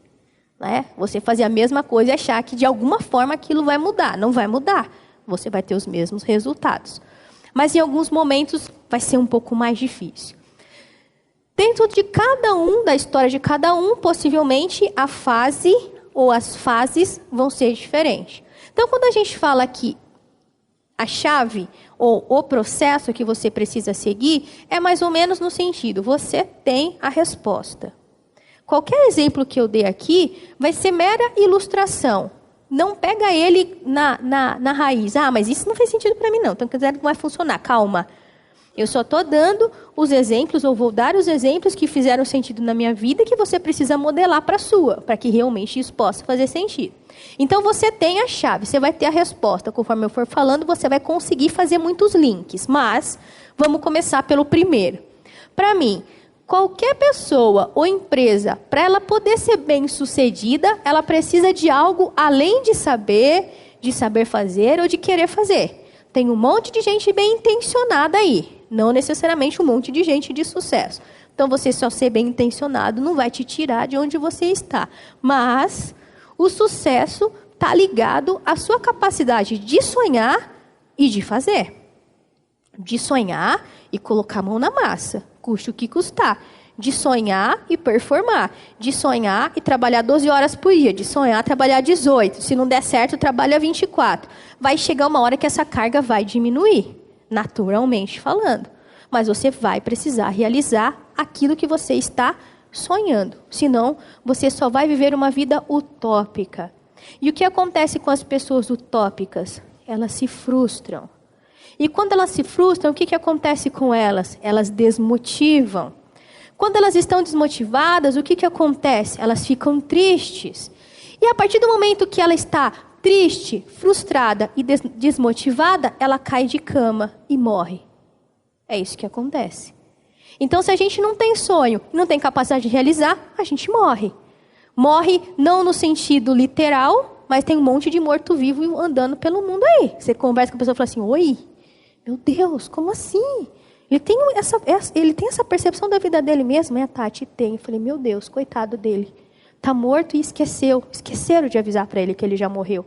Speaker 2: Né? Você fazer a mesma coisa e achar que de alguma forma aquilo vai mudar. Não vai mudar. Você vai ter os mesmos resultados. Mas em alguns momentos vai ser um pouco mais difícil. Dentro de cada um, da história de cada um, possivelmente a fase ou as fases vão ser diferentes. Então, quando a gente fala que a chave ou o processo que você precisa seguir é mais ou menos no sentido, você tem a resposta. Qualquer exemplo que eu dei aqui vai ser mera ilustração. Não pega ele na raiz. Ah, mas isso não fez sentido para mim não. Então, quer dizer, não vai funcionar. Calma. Eu só estou dando os exemplos, ou vou dar os exemplos que fizeram sentido na minha vida e que você precisa modelar para a sua, para que realmente isso possa fazer sentido. Então, você tem a chave, você vai ter a resposta. Conforme eu for falando, você vai conseguir fazer muitos links. Mas, vamos começar pelo primeiro. Para mim, qualquer pessoa ou empresa, para ela poder ser bem-sucedida, ela precisa de algo além de saber fazer ou de querer fazer. Tem um monte de gente bem intencionada aí, não necessariamente um monte de gente de sucesso. Então, você só ser bem intencionado não vai te tirar de onde você está. Mas o sucesso está ligado à sua capacidade de sonhar e de fazer. De sonhar e colocar a mão na massa, custe o que custar. De sonhar e performar. De sonhar e trabalhar 12 horas por dia. De sonhar e trabalhar 18. Se não der certo, trabalha 24. Vai chegar uma hora que essa carga vai diminuir, naturalmente falando. Mas você vai precisar realizar aquilo que você está sonhando. Senão, você só vai viver uma vida utópica. E o que acontece com as pessoas utópicas? Elas se frustram. E quando elas se frustram, o que acontece com elas? Elas desmotivam. Quando elas estão desmotivadas, o que acontece? Elas ficam tristes. E a partir do momento que ela está triste, frustrada e desmotivada, ela cai de cama e morre. É isso que acontece. Então, se a gente não tem sonho, não tem capacidade de realizar, a gente morre. Morre não no sentido literal, mas tem um monte de morto-vivo andando pelo mundo aí. Você conversa com a pessoa e fala assim, oi, meu Deus, como assim? Ele tem essa percepção da vida dele mesmo? É, Tati, tem. Eu falei, meu Deus, coitado dele. Está morto e esqueceu. Esqueceram de avisar para ele que ele já morreu.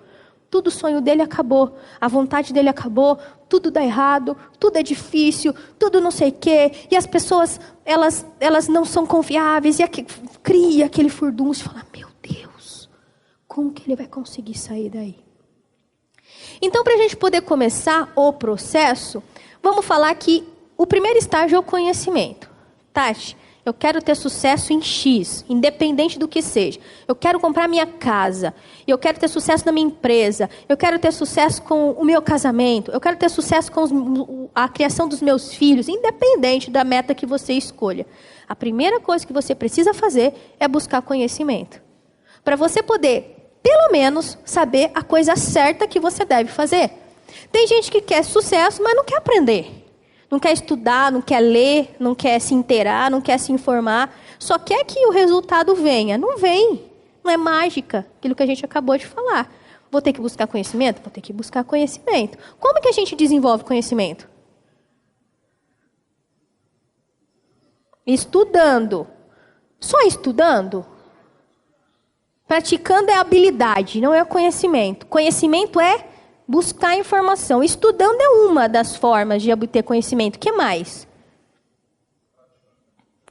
Speaker 2: Tudo o sonho dele acabou. A vontade dele acabou. Tudo dá errado. Tudo é difícil. Tudo não sei o quê. E as pessoas, elas não são confiáveis. E cria aquele furdúncio. Fala, meu Deus, como que ele vai conseguir sair daí? Então, para a gente poder começar o processo, vamos falar que o primeiro estágio é o conhecimento. Tati, Eu quero ter sucesso em X, independente do que seja. Eu quero comprar minha casa. Eu quero ter sucesso na minha empresa. Eu quero ter sucesso com o meu casamento. Eu quero ter sucesso com a criação dos meus filhos, independente da meta que você escolha. A primeira coisa que você precisa fazer é buscar conhecimento. Para você poder, pelo menos, saber a coisa certa que você deve fazer. Tem gente que quer sucesso, mas não quer aprender. Não quer estudar, não quer ler, não quer se inteirar, não quer se informar. Só quer que o resultado venha. Não vem. Não é mágica. Aquilo que a gente acabou de falar. Vou ter que buscar conhecimento? Vou ter que buscar conhecimento. Como que a gente desenvolve conhecimento? Estudando. Só estudando? Praticando é habilidade, não é conhecimento. Conhecimento é buscar informação. Estudando é uma das formas de obter conhecimento. O que mais?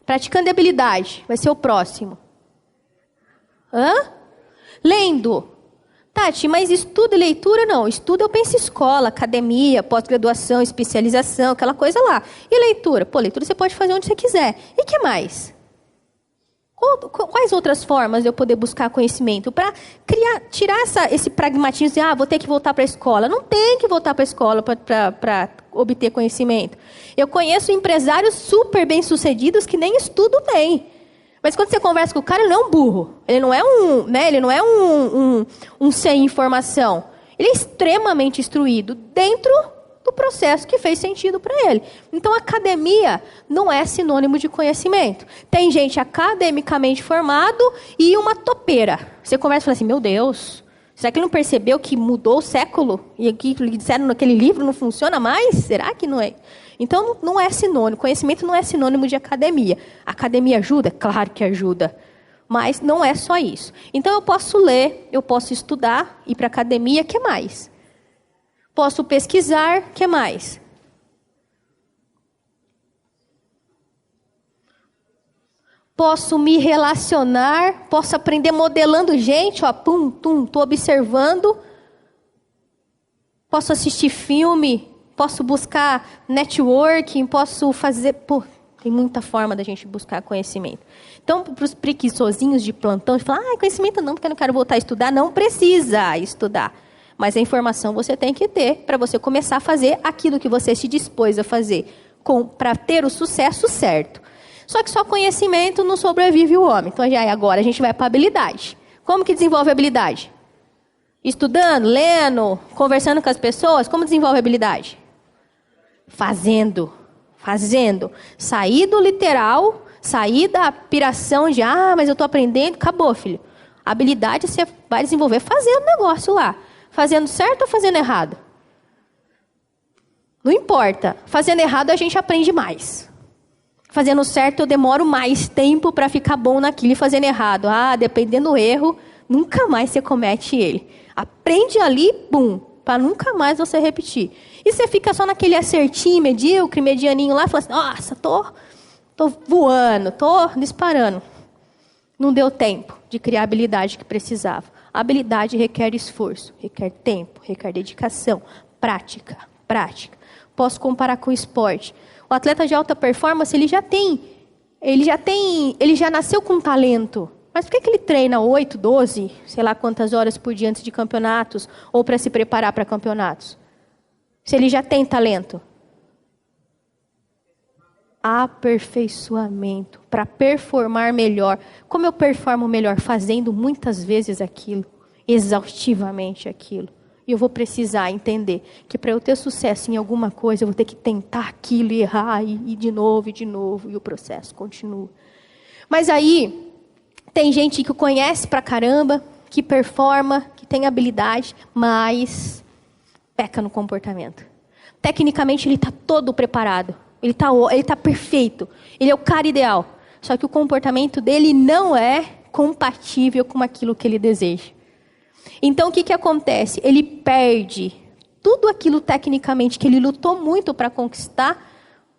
Speaker 2: Praticando é habilidade. Vai ser o próximo. Lendo. Tati, mas estudo e leitura não. Estudo eu penso em escola, academia, pós-graduação, especialização, aquela coisa lá. E leitura? Pô, leitura você pode fazer onde você quiser. E que mais? Quais outras formas de eu poder buscar conhecimento? Para tirar esse pragmatismo de, vou ter que voltar para a escola. Não tem que voltar para a escola para obter conhecimento. Eu conheço empresários super bem-sucedidos que nem estudo têm. Mas quando você conversa com o cara, ele não é um burro. Ele não é um sem informação. Ele é extremamente instruído dentro do processo que fez sentido para ele. Então, academia não é sinônimo de conhecimento. Tem gente academicamente formado e uma topeira. Você conversa e fala assim, meu Deus, será que ele não percebeu que mudou o século? E aqui que disseram naquele livro não funciona mais? Será que não é? Então, não é sinônimo. Conhecimento não é sinônimo de academia. Academia ajuda? Claro que ajuda. Mas não é só isso. Então, eu posso ler, eu posso estudar, ir para a academia, o que mais? Posso pesquisar, o que mais? Posso me relacionar, posso aprender modelando gente, estou observando. Posso assistir filme, posso buscar networking, posso fazer... tem muita forma da gente buscar conhecimento. Então, para os preguiçosinhos de plantão, de falar, conhecimento não, porque eu não quero voltar a estudar. Não precisa estudar. Mas a informação você tem que ter para você começar a fazer aquilo que você se dispôs a fazer, para ter o sucesso certo. Só que só conhecimento não sobrevive o homem. Então, agora a gente vai para a habilidade. Como que desenvolve a habilidade? Estudando, lendo, conversando com as pessoas. Como desenvolve a habilidade? Fazendo. Sair do literal, sair da piração de, mas eu estou aprendendo. Acabou, filho. A habilidade você vai desenvolver fazendo negócio lá. Fazendo certo ou fazendo errado? Não importa. Fazendo errado a gente aprende mais. Fazendo certo eu demoro mais tempo para ficar bom naquilo. E fazendo errado, dependendo do erro, nunca mais você comete ele. Aprende ali, para nunca mais você repetir. E você fica só naquele acertinho medíocre, medianinho lá, e fala assim, nossa, tô voando, tô disparando. Não deu tempo de criar a habilidade que precisava. A habilidade requer esforço, requer tempo, requer dedicação, prática. Posso comparar com o esporte. O atleta de alta performance, ele já nasceu com talento. Mas por que ele treina 8, 12, sei lá quantas horas por dia antes de campeonatos, ou para se preparar para campeonatos? Se ele já tem talento. Aperfeiçoamento, para performar melhor. Como eu performo melhor? Fazendo muitas vezes aquilo, exaustivamente aquilo. E eu vou precisar entender que para eu ter sucesso em alguma coisa, eu vou ter que tentar aquilo e errar, e de novo, e o processo continua. Mas aí, tem gente que conhece pra caramba, que performa, que tem habilidade, mas peca no comportamento. Tecnicamente, ele está todo preparado. Ele tá perfeito. Ele é o cara ideal. Só que o comportamento dele não é compatível com aquilo que ele deseja. Então, o que acontece? Ele perde tudo aquilo tecnicamente que ele lutou muito para conquistar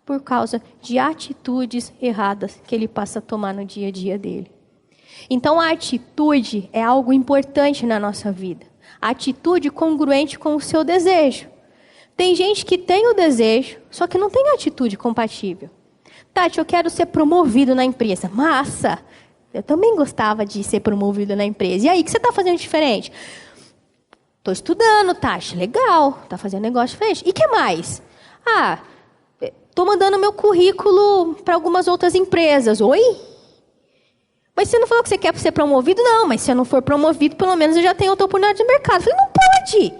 Speaker 2: por causa de atitudes erradas que ele passa a tomar no dia a dia dele. Então, a atitude é algo importante na nossa vida. A atitude congruente com o seu desejo. Tem gente que tem o desejo, só que não tem atitude compatível. Tati, eu quero ser promovido na empresa. Massa! Eu também gostava de ser promovido na empresa. E aí, o que você está fazendo diferente? Estou estudando, Tati. Legal, está fazendo negócio diferente. E o que mais? Estou mandando meu currículo para algumas outras empresas. Oi? Mas você não falou que você quer ser promovido? Não, mas se eu não for promovido, pelo menos eu já tenho outra oportunidade de mercado. Eu falei, não pode.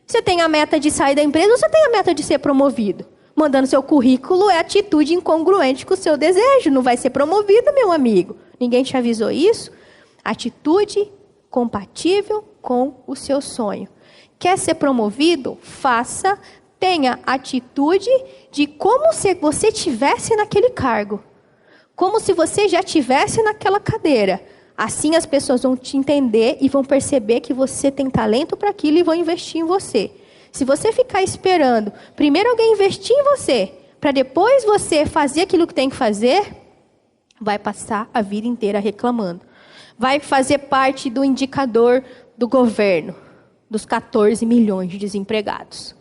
Speaker 2: Você tem a meta de sair da empresa ou você tem a meta de ser promovido? Mandando seu currículo é atitude incongruente com o seu desejo. Não vai ser promovido, meu amigo. Ninguém te avisou isso? Atitude compatível com o seu sonho. Quer ser promovido? Faça, tenha atitude de como se você estivesse naquele cargo. Como se você já estivesse naquela cadeira. Assim as pessoas vão te entender e vão perceber que você tem talento para aquilo e vão investir em você. Se você ficar esperando primeiro alguém investir em você, para depois você fazer aquilo que tem que fazer, vai passar a vida inteira reclamando. Vai fazer parte do indicador do governo, dos 14 milhões de desempregados.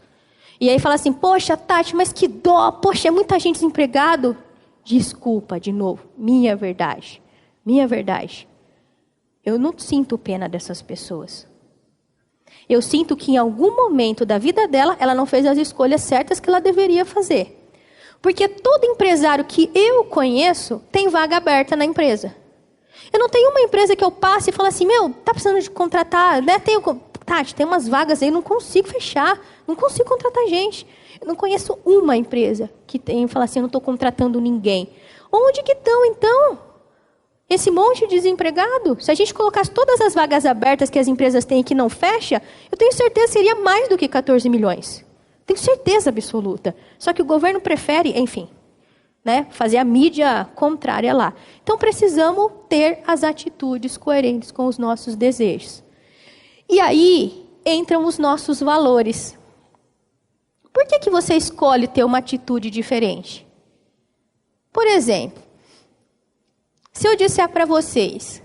Speaker 2: E aí fala assim, poxa, Tati, mas que dó, poxa, é muita gente desempregado. Desculpa, de novo, minha verdade. Eu não sinto pena dessas pessoas. Eu sinto que em algum momento da vida dela, ela não fez as escolhas certas que ela deveria fazer. Porque todo empresário que eu conheço tem vaga aberta na empresa. Eu não tenho uma empresa que eu passe e fale assim, tá precisando de contratar, né? Tati, tem umas vagas aí, não consigo fechar, não consigo contratar gente. Eu não conheço uma empresa que fala assim, eu não estou contratando ninguém. Onde que estão, então? Esse monte de desempregado? Se a gente colocasse todas as vagas abertas que as empresas têm e que não fecha, eu tenho certeza que seria mais do que 14 milhões. Tenho certeza absoluta. Só que o governo prefere, enfim, né, fazer a mídia contrária lá. Então precisamos ter as atitudes coerentes com os nossos desejos. E aí entram os nossos valores. Por que você escolhe ter uma atitude diferente? Por exemplo, se eu disser para vocês,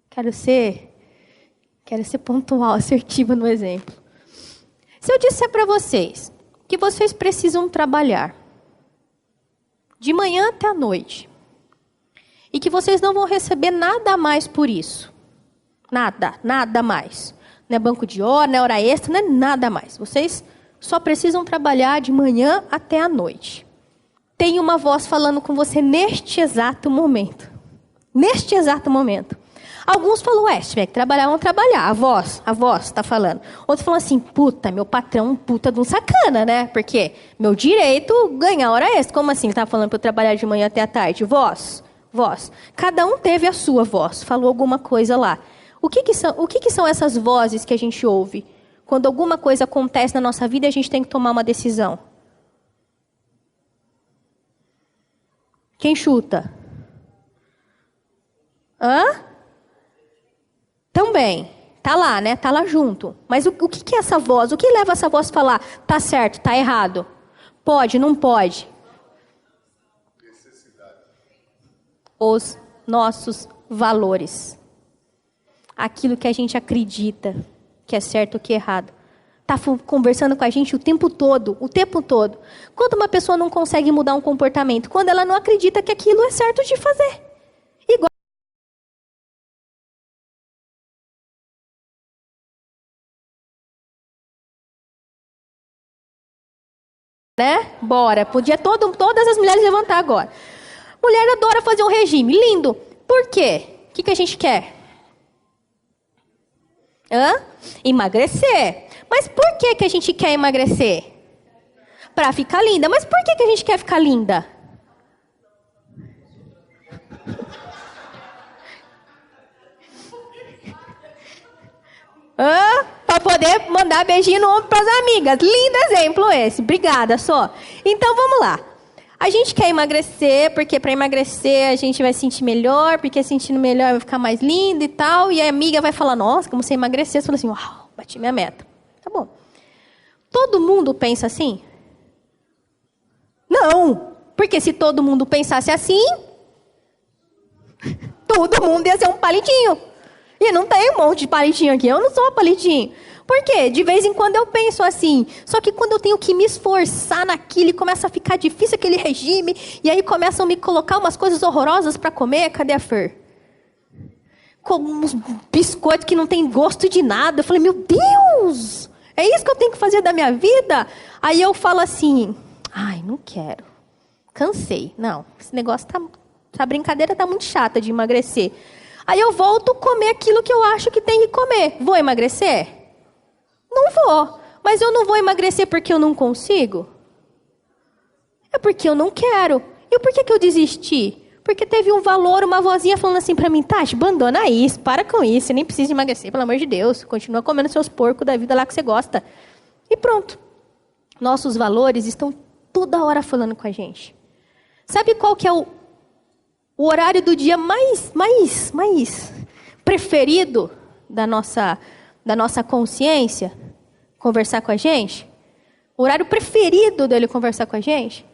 Speaker 2: quero ser pontual, assertiva no exemplo. Se eu disser para vocês que vocês precisam trabalhar de manhã até a noite e que vocês não vão receber nada a mais por isso, nada mais. Não é banco de hora, não é hora extra, não é nada mais. Vocês só precisam trabalhar de manhã até a noite. Tem uma voz falando com você neste exato momento. Neste exato momento. Alguns falam, se tiver que trabalhar, vão trabalhar. A voz está falando. Outros falam assim, puta, meu patrão, puta de um sacana, né? Porque meu direito ganhar hora extra. Como assim? Ele tá falando para eu trabalhar de manhã até a tarde? Voz. Cada um teve a sua voz. Falou alguma coisa lá. O que são essas vozes que a gente ouve? Quando alguma coisa acontece na nossa vida, a gente tem que tomar uma decisão. Quem chuta? Também. Tá lá, né? Tá lá junto. Mas o que é essa voz? O que leva essa voz a falar? Tá certo, tá errado? Pode, não pode? Necessidade. Os nossos valores. Aquilo que a gente acredita que é certo ou que é errado. Está conversando com a gente o tempo todo. Quando uma pessoa não consegue mudar um comportamento? Quando ela não acredita que aquilo é certo de fazer. Igual. Né? Bora. Podia todas as mulheres levantar agora. Mulher adora fazer um regime. Lindo. Por quê? O que a gente quer? Emagrecer. Mas por que a gente quer emagrecer? Para ficar linda. Mas por que a gente quer ficar linda? Para poder mandar beijinho no ombro para as amigas. Lindo exemplo esse. Obrigada, só. Então vamos lá. A gente quer emagrecer, porque para emagrecer a gente vai se sentir melhor, porque sentindo melhor vai ficar mais linda e tal. E a amiga vai falar, nossa, como você emagreceu. Você fala assim, uau, bati minha meta. Tá bom. Todo mundo pensa assim? Não. Porque se todo mundo pensasse assim, todo mundo ia ser um palitinho. E não tem um monte de palitinho aqui, eu não sou palitinho. Por quê? De vez em quando eu penso assim, só que quando eu tenho que me esforçar naquilo e começa a ficar difícil aquele regime, e aí começam a me colocar umas coisas horrorosas para comer, cadê a Fer? Com uns biscoitos que não tem gosto de nada. Eu falei, meu Deus, é isso que eu tenho que fazer da minha vida? Aí eu falo assim, ai, não quero, cansei. Não, esse negócio essa brincadeira tá muito chata de emagrecer. Aí eu volto a comer aquilo que eu acho que tem que comer. Vou emagrecer? Não vou. Mas eu não vou emagrecer porque eu não consigo? É porque eu não quero. E por que eu desisti? Porque teve um valor, uma vozinha falando assim pra mim, Tati, abandona isso, para com isso, você nem precisa emagrecer, pelo amor de Deus. Continua comendo seus porcos da vida lá que você gosta. E pronto. Nossos valores estão toda hora falando com a gente. Sabe qual que é o horário do dia mais preferido da nossa consciência? Conversar com a gente? O horário preferido dele conversar com a gente?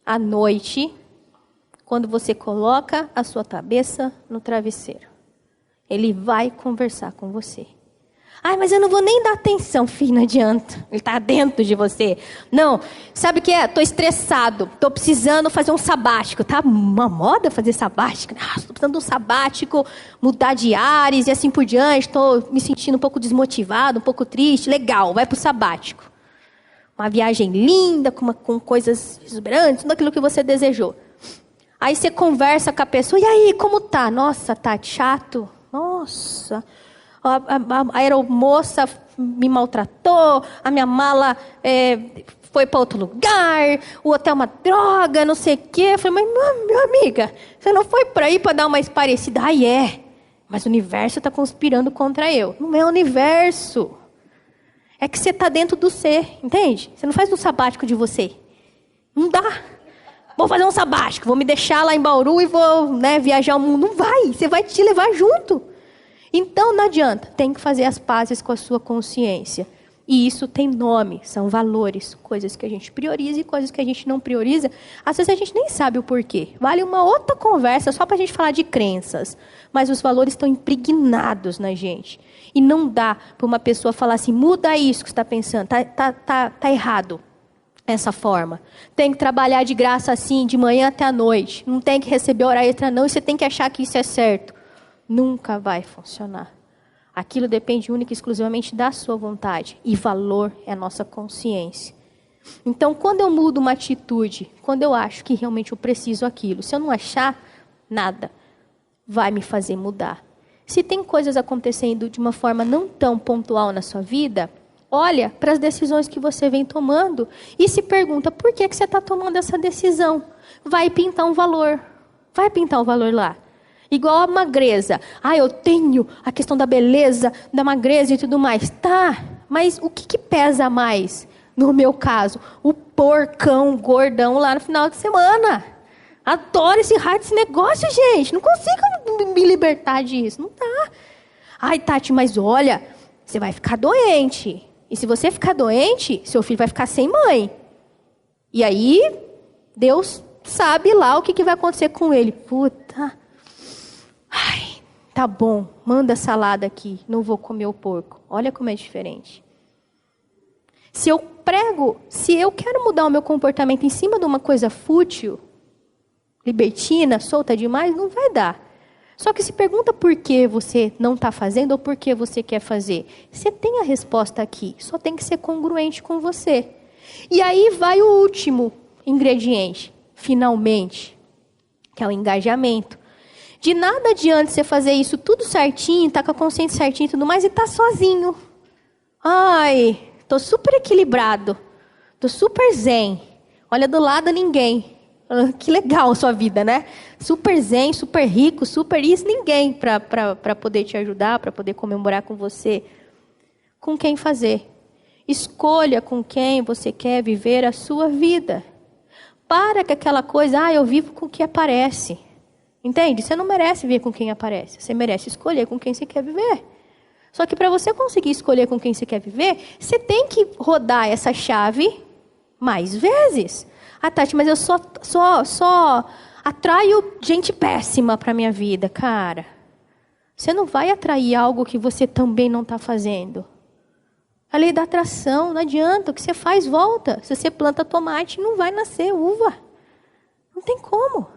Speaker 2: À noite, quando você coloca a sua cabeça no travesseiro. Ele vai conversar com você. Ai, mas eu não vou nem dar atenção, filho, não adianta. Ele está dentro de você. Não, sabe o que é? Estou estressado, estou precisando fazer um sabático. Tá uma moda fazer sabático? Estou precisando de um sabático, mudar de ares e assim por diante. Estou me sentindo um pouco desmotivado, um pouco triste. Legal, vai para o sabático. Uma viagem linda, com coisas exuberantes, tudo aquilo que você desejou. Aí você conversa com a pessoa, e aí, como tá? Nossa, tá chato. Nossa, a aeromoça me maltratou, a minha mala foi para outro lugar, o hotel é uma droga, não sei o quê. Eu falei, mas minha amiga, você não foi para ir para dar uma esparecida? Ai, mas o universo está conspirando contra eu. Não é o universo. É que você está dentro do ser, entende? Você não faz um sabático de você. Não dá. Vou fazer um sabático, vou me deixar lá em Bauru e vou viajar o mundo. Não vai, você vai te levar junto. Então não adianta, tem que fazer as pazes com a sua consciência. E isso tem nome, são valores, coisas que a gente prioriza e coisas que a gente não prioriza. Às vezes a gente nem sabe o porquê. Vale uma outra conversa só para a gente falar de crenças. Mas os valores estão impregnados na gente. E não dá para uma pessoa falar assim, muda isso que você está pensando, tá errado essa forma. Tem que trabalhar de graça assim, de manhã até a noite. Não tem que receber hora extra não, e você tem que achar que isso é certo. Nunca vai funcionar. Aquilo depende única e exclusivamente da sua vontade. E valor é a nossa consciência. Então, quando eu mudo uma atitude, quando eu acho que realmente eu preciso aquilo, se eu não achar, nada vai me fazer mudar. Se tem coisas acontecendo de uma forma não tão pontual na sua vida, olha para as decisões que você vem tomando e se pergunta, por que você está tomando essa decisão? Vai pintar um valor. Vai pintar um valor lá. Igual a magreza. Eu tenho a questão da beleza, da magreza e tudo mais. Tá, mas o que pesa mais? No meu caso, o porcão gordão lá no final de semana. Adoro esse raio desse negócio, gente. Não consigo me libertar disso. Não dá. Ai, Tati, mas olha, você vai ficar doente. E se você ficar doente, seu filho vai ficar sem mãe. E aí, Deus sabe lá o que vai acontecer com ele. Puta. Ai, tá bom, manda salada aqui, não vou comer o porco. Olha como é diferente. Se eu quero mudar o meu comportamento em cima de uma coisa fútil, libertina, solta demais, não vai dar. Só que se pergunta por que você não está fazendo ou por que você quer fazer. Você tem a resposta aqui, só tem que ser congruente com você. E aí vai o último ingrediente, finalmente, que é o engajamento. De nada adianta você fazer isso tudo certinho, tá com a consciência certinha e tudo mais, e tá sozinho. Ai, tô super equilibrado, tô super zen. Olha do lado ninguém. Que legal a sua vida, né? Super zen, super rico, super isso, ninguém para poder te ajudar, para poder comemorar com você. Com quem fazer? Escolha com quem você quer viver a sua vida. Para que aquela coisa, eu vivo com o que aparece. Entende? Você não merece viver com quem aparece. Você merece escolher com quem você quer viver. Só que para você conseguir escolher com quem você quer viver, você tem que rodar essa chave mais vezes. Tati, mas eu só atraio gente péssima para minha vida. Cara, você não vai atrair algo que você também não está fazendo. A lei da atração, não adianta. O que você faz, volta. Se você planta tomate, não vai nascer uva. Não tem como.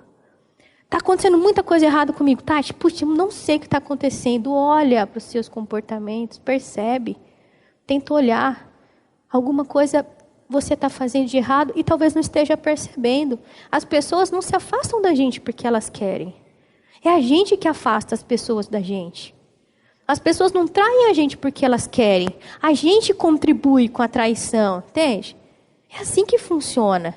Speaker 2: Está acontecendo muita coisa errada comigo, Tati. Puxa, eu não sei o que está acontecendo. Olha para os seus comportamentos, percebe. Tenta olhar. Alguma coisa você está fazendo de errado e talvez não esteja percebendo. As pessoas não se afastam da gente porque elas querem. É a gente que afasta as pessoas da gente. As pessoas não traem a gente porque elas querem. A gente contribui com a traição, entende? É assim que funciona.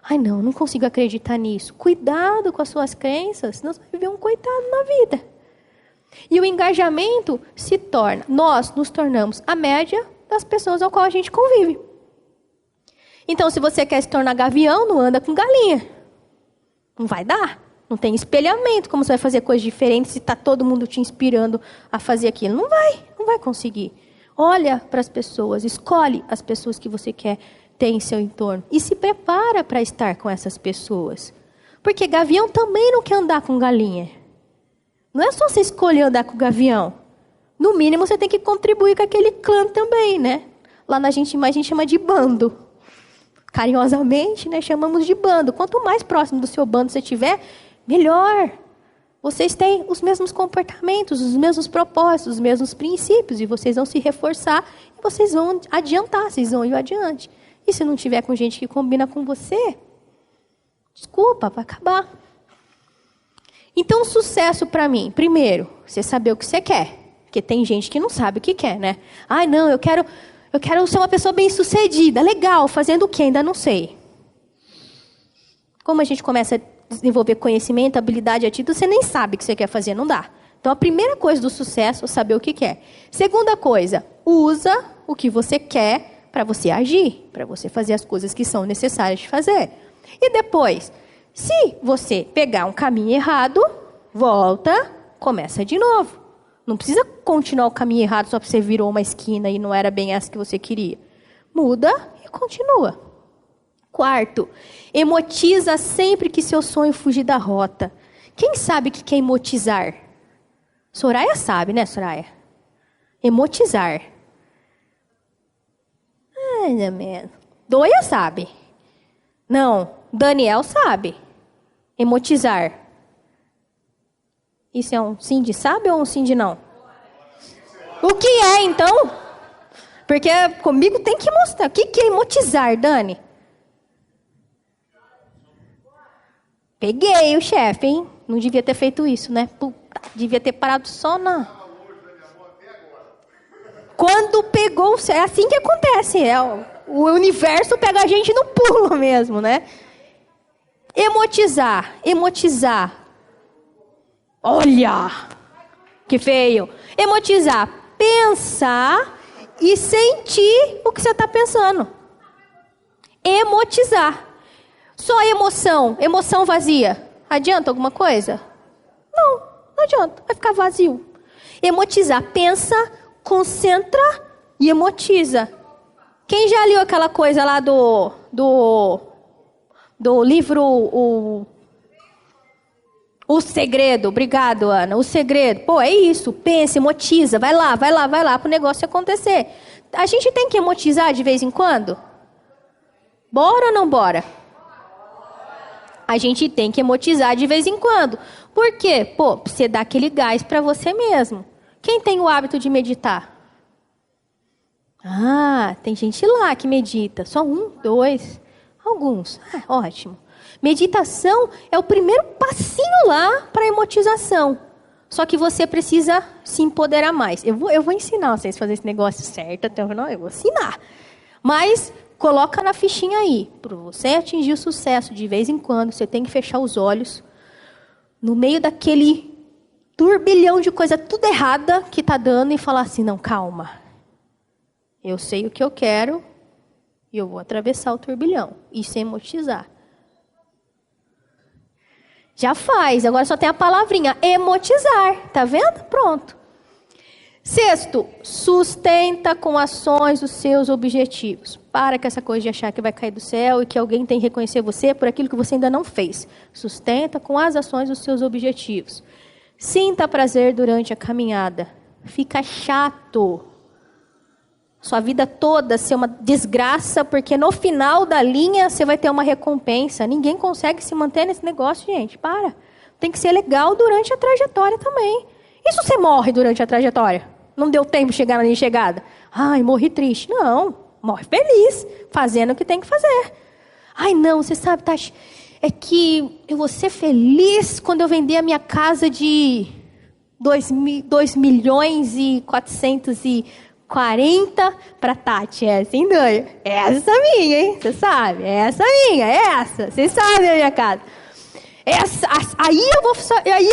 Speaker 2: Ai, não consigo acreditar nisso. Cuidado com as suas crenças, senão você vai viver um coitado na vida. E o engajamento se torna, nós nos tornamos a média das pessoas ao qual a gente convive. Então, se você quer se tornar gavião, não anda com galinha. Não vai dar. Não tem espelhamento. Como você vai fazer coisas diferentes se está todo mundo te inspirando a fazer aquilo? Não vai conseguir. Olha para as pessoas, escolhe as pessoas que você quer ter em seu entorno. E se prepara para estar com essas pessoas. Porque gavião também não quer andar com galinha. Não é só você escolher andar com gavião. No mínimo, você tem que contribuir com aquele clã também, né? Lá a gente chama de bando. Carinhosamente, né, chamamos de bando. Quanto mais próximo do seu bando você estiver, melhor. Vocês têm os mesmos comportamentos, os mesmos propósitos, os mesmos princípios. E vocês vão se reforçar e vocês vão adiantar, vocês vão ir adiante. E se não tiver com gente que combina com você, desculpa, vai acabar. Então, sucesso para mim, primeiro, você saber o que você quer. Porque tem gente que não sabe o que quer, né? Ai, não, eu quero ser uma pessoa bem-sucedida. Legal, fazendo o quê? Ainda não sei. Como a gente começa a desenvolver conhecimento, habilidade, atitude, você nem sabe o que você quer fazer, não dá. Então, a primeira coisa do sucesso é saber o que quer. Segunda coisa, usa o que você quer para você agir, para você fazer as coisas que são necessárias de fazer. E depois, se você pegar um caminho errado, volta, começa de novo. Não precisa continuar o caminho errado só porque você virou uma esquina e não era bem essa que você queria. Muda e continua. Quarto, emotiza sempre que seu sonho fugir da rota. Quem sabe o que é emotizar? Soraya sabe, né, Soraya? Emotizar. Ai, menos. Doia sabe. Não, Daniel sabe. Emotizar. Isso é um sim de sabe ou um sim de não? O que é, então? Porque comigo tem que mostrar. O que é emotizar, Dani? Peguei o chefe, hein? Não devia ter feito isso, né? Puta, devia ter parado só na... Quando pegou... É assim que acontece. O universo pega a gente no pulo mesmo, né? Emotizar. Olha, que feio. Emotizar, pensar e sentir o que você está pensando. Emotizar. Só emoção vazia. Adianta alguma coisa? Não adianta, vai ficar vazio. Emotizar, pensa, concentra e emotiza. Quem já leu aquela coisa lá do livro... O Segredo, obrigado, Ana. O Segredo, pô, é isso. Pensa, emotiza, vai lá, para o negócio acontecer. A gente tem que emotizar de vez em quando? Bora ou não bora? A gente tem que emotizar de vez em quando. Por quê? Pô, você dá aquele gás para você mesmo. Quem tem o hábito de meditar? Ah, tem gente lá que medita. Só 1, 2, alguns. Ah, ótimo. Meditação é o primeiro passinho lá para a emotização. Só que você precisa se empoderar mais. Eu vou ensinar vocês a fazer esse negócio certo. Eu vou ensinar. Mas coloca na fichinha aí. Para você atingir o sucesso de vez em quando, você tem que fechar os olhos. No meio daquele turbilhão de coisa tudo errada que está dando e falar assim, não, calma. Eu sei o que eu quero e eu vou atravessar o turbilhão. Isso é emotizar. Já faz, agora só tem a palavrinha, emotizar, tá vendo? Pronto. Sexto, sustenta com ações os seus objetivos. Para com essa coisa de achar que vai cair do céu e que alguém tem que reconhecer você por aquilo que você ainda não fez. Sustenta com as ações os seus objetivos. Sinta prazer durante a caminhada. Fica chato sua vida toda ser uma desgraça, porque no final da linha você vai ter uma recompensa. Ninguém consegue se manter nesse negócio, gente. Para. Tem que ser legal durante a trajetória também. E se você morre durante a trajetória? Não deu tempo de chegar na linha de chegada? Ai, morri triste. Não, morre feliz, fazendo o que tem que fazer. Ai, não, você sabe, Tati, é que eu vou ser feliz quando eu vender a minha casa de 2.440.000 para Tati. Essa, hein, Dani? Essa minha, hein? Você sabe? Essa minha, essa. Vocês sabem a minha casa. Essa, aí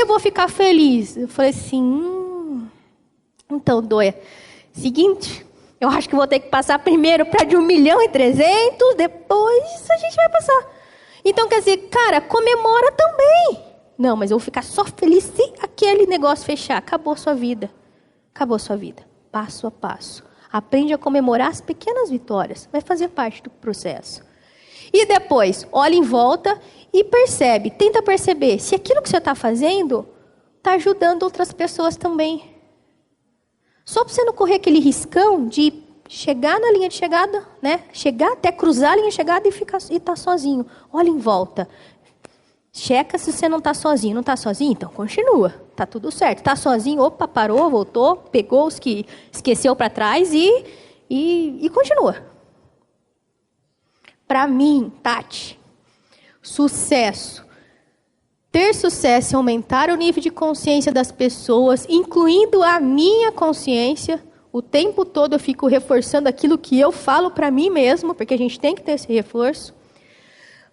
Speaker 2: eu vou ficar feliz. Eu falei assim, então, Doia, seguinte, eu acho que vou ter que passar primeiro para de 1.300.000, depois a gente vai passar. Então, quer dizer, cara, comemora também. Não, mas eu vou ficar só feliz se aquele negócio fechar. Acabou sua vida. Acabou sua vida. Passo a passo. Aprende a comemorar as pequenas vitórias. Vai fazer parte do processo. E depois, olha em volta e percebe. Tenta perceber se aquilo que você está fazendo está ajudando outras pessoas também. Só para você não correr aquele riscão de chegar na linha de chegada, né? Chegar até cruzar a linha de chegada e tá sozinho. Olha em volta. Checa se você não está sozinho. Não está sozinho? Então continua. Tá tudo certo. Está sozinho? Opa, parou, voltou, pegou os que esqueceu para trás e continua. Para mim, Tati, sucesso. Ter sucesso é aumentar o nível de consciência das pessoas, incluindo a minha consciência. O tempo todo eu fico reforçando aquilo que eu falo para mim mesmo, porque a gente tem que ter esse reforço,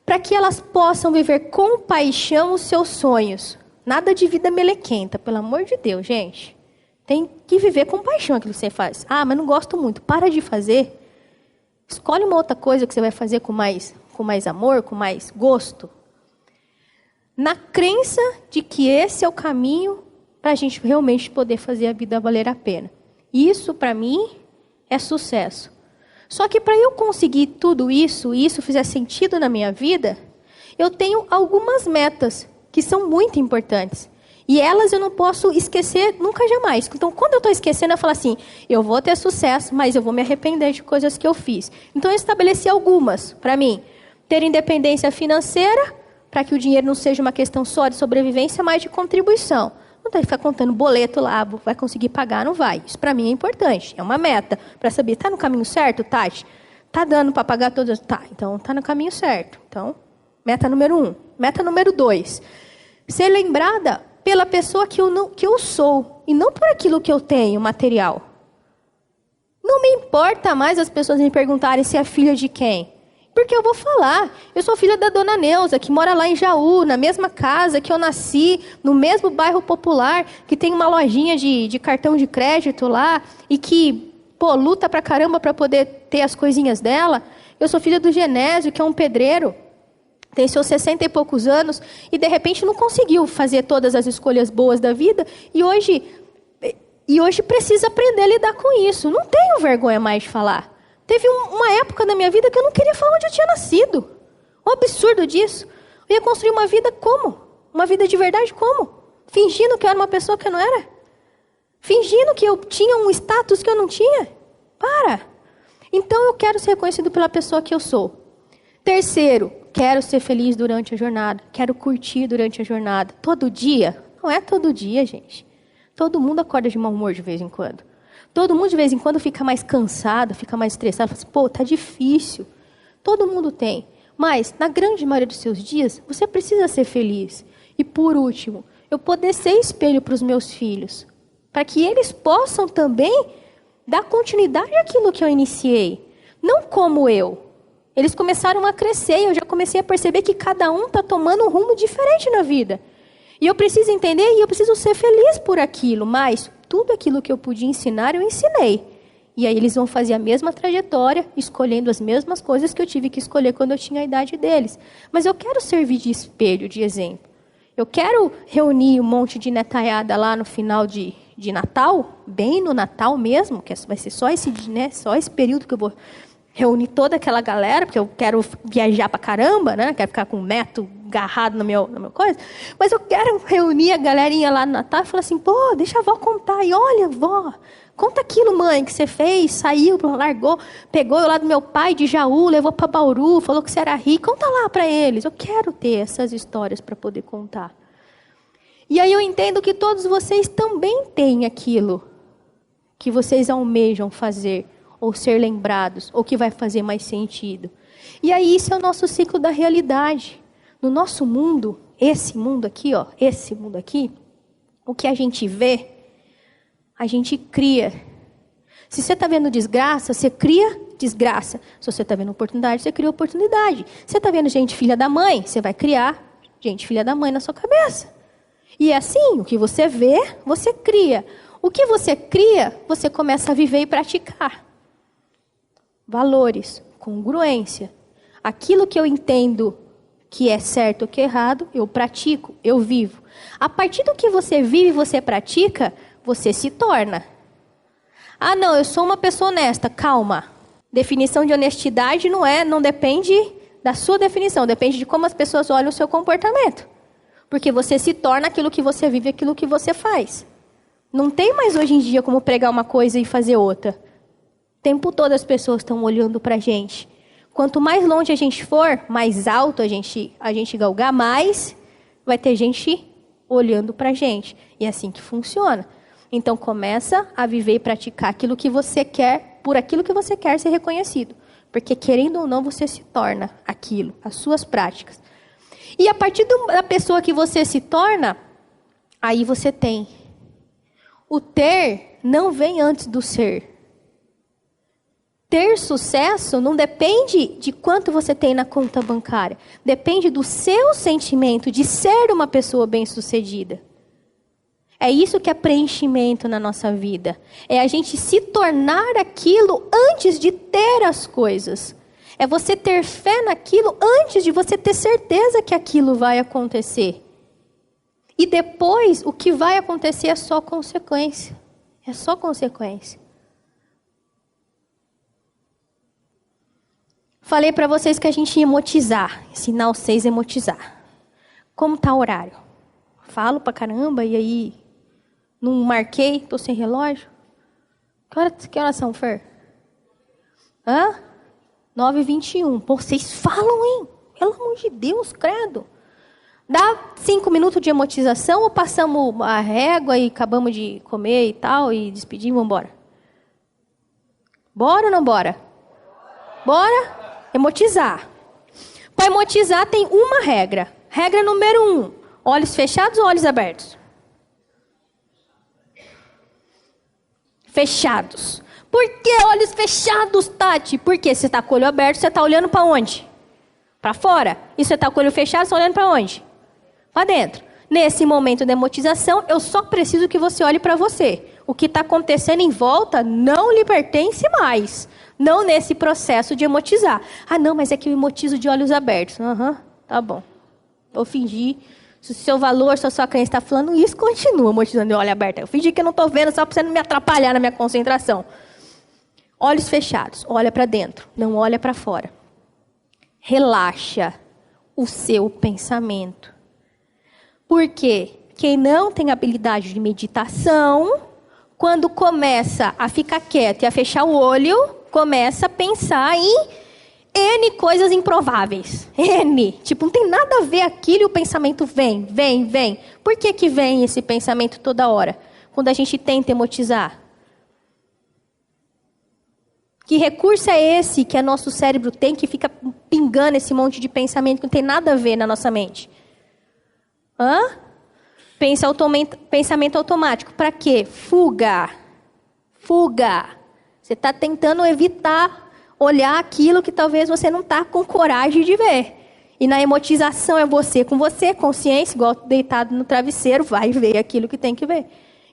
Speaker 2: para que elas possam viver com paixão os seus sonhos. Nada de vida melequenta, pelo amor de Deus, gente. Tem que viver com paixão aquilo que você faz. Ah, mas não gosto muito. Para de fazer. Escolhe uma outra coisa que você vai fazer com mais amor, com mais gosto. Na crença de que esse é o caminho para a gente realmente poder fazer a vida valer a pena. Isso, para mim, é sucesso. Só que para eu conseguir tudo isso, e isso fizer sentido na minha vida, eu tenho algumas metas que são muito importantes. E elas eu não posso esquecer nunca jamais. Então, quando eu estou esquecendo, eu falo assim, eu vou ter sucesso, mas eu vou me arrepender de coisas que eu fiz. Então, eu estabeleci algumas para mim. Ter independência financeira, para que o dinheiro não seja uma questão só de sobrevivência, mas de contribuição. Não tem que ficar contando boleto lá, vai conseguir pagar, não vai. Isso para mim é importante, é uma meta. Para saber, está no caminho certo, Tati? Está dando para pagar todas? Tá, então está no caminho certo. Então, meta número 1. Meta número 2. Ser lembrada pela pessoa que eu sou, e não por aquilo que eu tenho, material. Não me importa mais as pessoas me perguntarem se é filha de quem. Porque eu vou falar, eu sou filha da dona Neuza, que mora lá em Jaú, na mesma casa que eu nasci, no mesmo bairro popular, que tem uma lojinha de cartão de crédito lá, e que, luta pra caramba pra poder ter as coisinhas dela. Eu sou filha do Genésio, que é um pedreiro, tem seus 60 e poucos anos, e de repente não conseguiu fazer todas as escolhas boas da vida, e hoje precisa aprender a lidar com isso. Não tenho vergonha mais de falar. Teve uma época na minha vida que eu não queria falar onde eu tinha nascido. O absurdo disso. Eu ia construir uma vida como? Uma vida de verdade como? Fingindo que eu era uma pessoa que eu não era? Fingindo que eu tinha um status que eu não tinha? Para! Então eu quero ser reconhecido pela pessoa que eu sou. Terceiro, quero ser feliz durante a jornada. Quero curtir durante a jornada. Todo dia? Não é todo dia, gente. Todo mundo acorda de mau humor de vez em quando. Todo mundo de vez em quando fica mais cansado, fica mais estressado. Fala assim, tá difícil. Todo mundo tem. Mas, na grande maioria dos seus dias, você precisa ser feliz. E por último, eu poder ser espelho para os meus filhos. Para que eles possam também dar continuidade àquilo que eu iniciei. Não como eu. Eles começaram a crescer e eu já comecei a perceber que cada um está tomando um rumo diferente na vida. E eu preciso entender e eu preciso ser feliz por aquilo. Mas tudo aquilo que eu podia ensinar, eu ensinei. E aí eles vão fazer a mesma trajetória, escolhendo as mesmas coisas que eu tive que escolher quando eu tinha a idade deles. Mas eu quero servir de espelho, de exemplo. Eu quero reunir um monte de netaiada lá no final de de Natal, bem no Natal mesmo, que vai ser só esse, né, só esse período que eu vou reunir toda aquela galera, porque eu quero viajar pra caramba, né? Quero ficar com um neto agarrado no meu coisa. Mas eu quero reunir a galerinha lá no Natal e falar assim, pô, deixa a avó contar. E olha, vó, conta aquilo, mãe, que você fez, saiu, largou, pegou eu lá do meu pai de Jaú, levou para Bauru, falou que você era rico. Conta lá para eles. Eu quero ter essas histórias para poder contar. E aí eu entendo que todos vocês também têm aquilo que vocês almejam fazer, ou ser lembrados, ou que vai fazer mais sentido. E aí isso é o nosso ciclo da realidade. No nosso mundo, esse mundo aqui, ó, esse mundo aqui, o que a gente vê, a gente cria. Se você está vendo desgraça, você cria desgraça. Se você está vendo oportunidade, você cria oportunidade. Se você está vendo gente filha da mãe, você vai criar gente filha da mãe na sua cabeça. E é assim, o que você vê, você cria. O que você cria, você começa a viver e praticar. Valores, congruência. Aquilo que eu entendo que é certo ou que é errado, eu pratico, eu vivo. A partir do que você vive e você pratica, você se torna. Ah, não, eu sou uma pessoa honesta. Calma. Definição de honestidade não depende da sua definição, depende de como as pessoas olham o seu comportamento. Porque você se torna aquilo que você vive, aquilo que você faz. Não tem mais hoje em dia como pregar uma coisa e fazer outra. O tempo todo as pessoas estão olhando para a gente. Quanto mais longe a gente for, mais alto a gente galgar, mais vai ter gente olhando para a gente. E é assim que funciona. Então começa a viver e praticar aquilo que você quer, por aquilo que você quer ser reconhecido. Porque querendo ou não, você se torna aquilo, as suas práticas. E a partir da pessoa que você se torna, aí você tem. O ter não vem antes do ser. Ter sucesso não depende de quanto você tem na conta bancária. Depende do seu sentimento de ser uma pessoa bem-sucedida. É isso que é preenchimento na nossa vida. É a gente se tornar aquilo antes de ter as coisas. É você ter fé naquilo antes de você ter certeza que aquilo vai acontecer. E depois, o que vai acontecer é só consequência. É só consequência. Falei para vocês que a gente ia emotizar, ensinar vocês a emotizar. Como tá o horário? Falo pra caramba e aí não marquei, tô sem relógio. Que horas são, Fer? 9h21. Pô, vocês falam, hein? Pelo amor de Deus, credo. Dá 5 minutos de emotização ou passamos a régua e acabamos de comer e tal e despedir e vamos embora? Bora ou não bora? Bora? Emotizar. Para emotizar tem uma regra. Regra número 1. Olhos fechados ou olhos abertos? Fechados. Por que olhos fechados, Tati? Porque você está com o olho aberto, você está olhando para onde? Para fora. E você está com o olho fechado, você está olhando para onde? Para dentro. Nesse momento de emotização, eu só preciso que você olhe para você. O que está acontecendo em volta não lhe pertence mais. Não nesse processo de emotizar. Ah, não, mas é que eu emotizo de olhos abertos. Tá bom. Vou fingir. Se o seu valor, se a sua crença está falando isso, continua emotizando de olho aberto. Eu fingi que eu não estou vendo, só para você não me atrapalhar na minha concentração. Olhos fechados. Olha para dentro. Não olha para fora. Relaxa o seu pensamento. Porque quem não tem habilidade de meditação, quando começa a ficar quieto e a fechar o olho, começa a pensar em N coisas improváveis. N. Tipo, não tem nada a ver aquilo e o pensamento vem. Por que vem esse pensamento toda hora? Quando a gente tenta emotizar. Que recurso é esse que o nosso cérebro tem que fica pingando esse monte de pensamento que não tem nada a ver na nossa mente? Pensamento automático. Para quê? Fuga. Você está tentando evitar olhar aquilo que talvez você não está com coragem de ver. E na emotização é você com você, consciência, igual deitado no travesseiro, vai ver aquilo que tem que ver.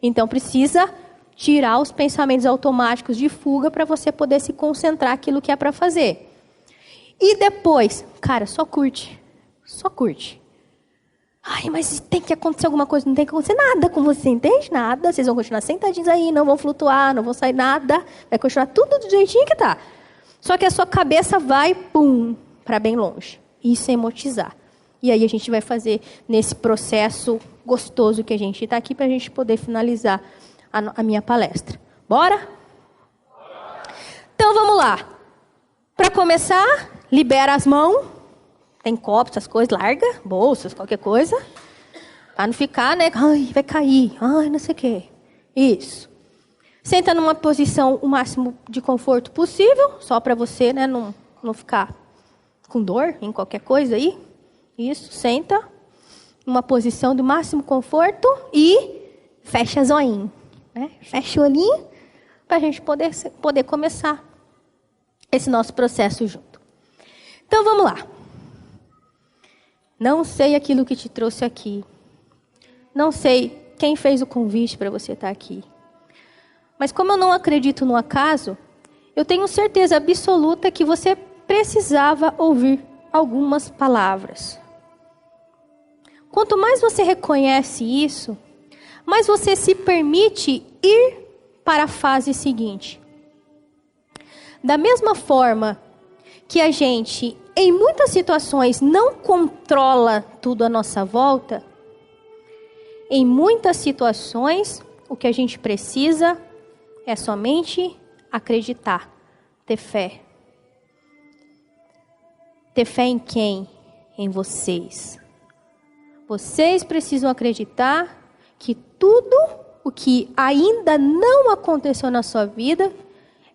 Speaker 2: Então precisa tirar os pensamentos automáticos de fuga para você poder se concentrar naquilo que é para fazer. E depois, cara, só curte. Ai, mas tem que acontecer alguma coisa. Não tem que acontecer nada com você, entende? Nada. Vocês vão continuar sentadinhos aí, não vão flutuar, não vão sair nada. Vai continuar tudo do jeitinho que tá. Só que a sua cabeça vai, pum, para bem longe. Isso é hipnotizar. E aí a gente vai fazer nesse processo gostoso que a gente está aqui para a gente poder finalizar a minha palestra. Bora? Então vamos lá. Para começar, libera as mãos. Tem copos, essas coisas, larga, bolsas, qualquer coisa. Para não ficar, né? Ai, vai cair. Ai, não sei o quê. Isso. Senta numa posição o máximo de conforto possível, só para você, né, não ficar com dor em qualquer coisa aí. Isso, senta. Numa posição do máximo conforto e fecha zoinho. Né? Fecha o olhinho para a gente poder começar esse nosso processo junto. Então vamos lá. Não sei aquilo que te trouxe aqui. Não sei quem fez o convite para você estar aqui. Mas como eu não acredito no acaso, eu tenho certeza absoluta que você precisava ouvir algumas palavras. Quanto mais você reconhece isso, mais você se permite ir para a fase seguinte. Da mesma forma que a gente, em muitas situações, não controla tudo à nossa volta, em muitas situações, o que a gente precisa é somente acreditar, ter fé. Ter fé em quem? Em vocês. Vocês precisam acreditar que tudo o que ainda não aconteceu na sua vida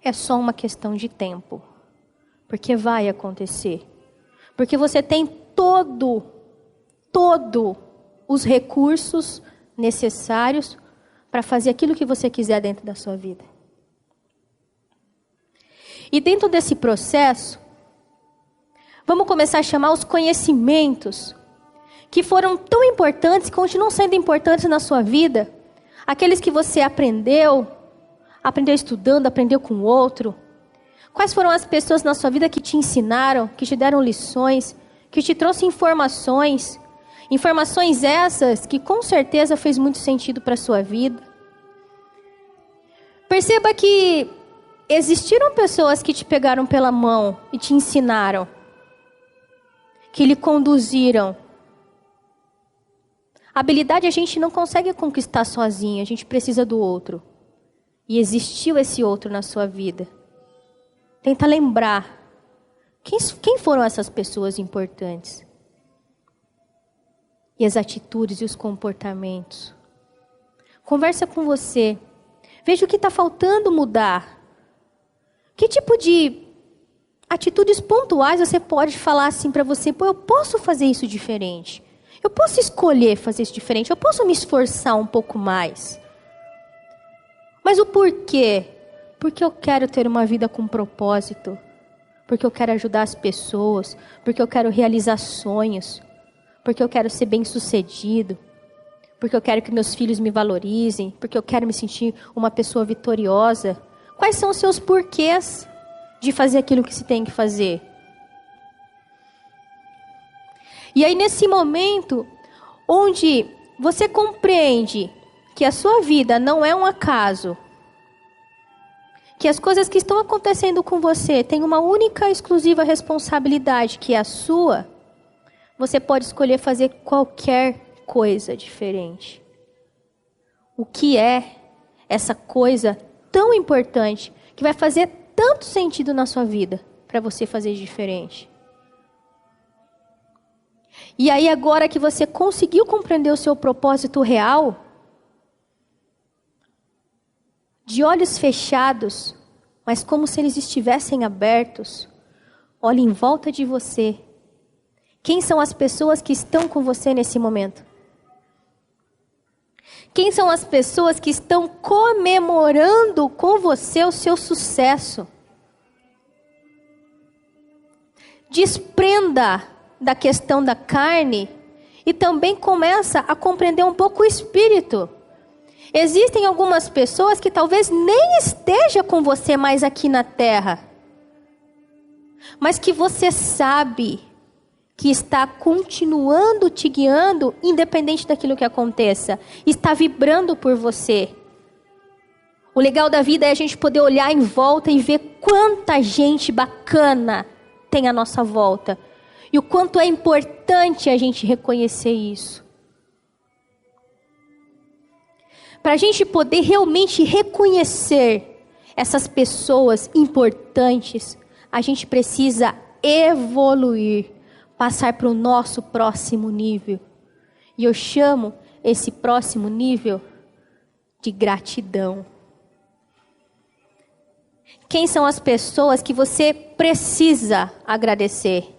Speaker 2: é só uma questão de tempo. Porque vai acontecer. Porque você tem todos os recursos necessários para fazer aquilo que você quiser dentro da sua vida. E dentro desse processo, vamos começar a chamar os conhecimentos que foram tão importantes, que continuam sendo importantes na sua vida, aqueles que você aprendeu estudando, aprendeu com o outro. Quais foram as pessoas na sua vida que te ensinaram, que te deram lições, que te trouxeram informações? Informações essas que com certeza fez muito sentido para a sua vida. Perceba que existiram pessoas que te pegaram pela mão e te ensinaram, que lhe conduziram. A habilidade a gente não consegue conquistar sozinho, a gente precisa do outro. E existiu esse outro na sua vida. Tenta lembrar. Quem foram essas pessoas importantes? E as atitudes e os comportamentos. Conversa com você. Veja o que está faltando mudar. Que tipo de atitudes pontuais você pode falar assim para você? Pô, eu posso fazer isso diferente. Eu posso escolher fazer isso diferente. Eu posso me esforçar um pouco mais. Mas o porquê? Porque eu quero ter uma vida com propósito. Porque eu quero ajudar as pessoas. Porque eu quero realizar sonhos. Porque eu quero ser bem-sucedido. Porque eu quero que meus filhos me valorizem. Porque eu quero me sentir uma pessoa vitoriosa. Quais são os seus porquês de fazer aquilo que se tem que fazer? E aí nesse momento, onde você compreende que a sua vida não é um acaso, que as coisas que estão acontecendo com você têm uma única exclusiva responsabilidade, que é a sua, você pode escolher fazer qualquer coisa diferente. O que é essa coisa tão importante, que vai fazer tanto sentido na sua vida, para você fazer diferente? E aí agora que você conseguiu compreender o seu propósito real, de olhos fechados, mas como se eles estivessem abertos, olhe em volta de você. Quem são as pessoas que estão com você nesse momento? Quem são as pessoas que estão comemorando com você o seu sucesso? Desprenda da questão da carne e também começa a compreender um pouco o espírito. Existem algumas pessoas que talvez nem esteja com você mais aqui na terra, mas que você sabe que está continuando te guiando, independente daquilo que aconteça. Está vibrando por você. O legal da vida é a gente poder olhar em volta e ver quanta gente bacana tem à nossa volta. E o quanto é importante a gente reconhecer isso. Para a gente poder realmente reconhecer essas pessoas importantes, a gente precisa evoluir, passar para o nosso próximo nível. E eu chamo esse próximo nível de gratidão. Quem são as pessoas que você precisa agradecer?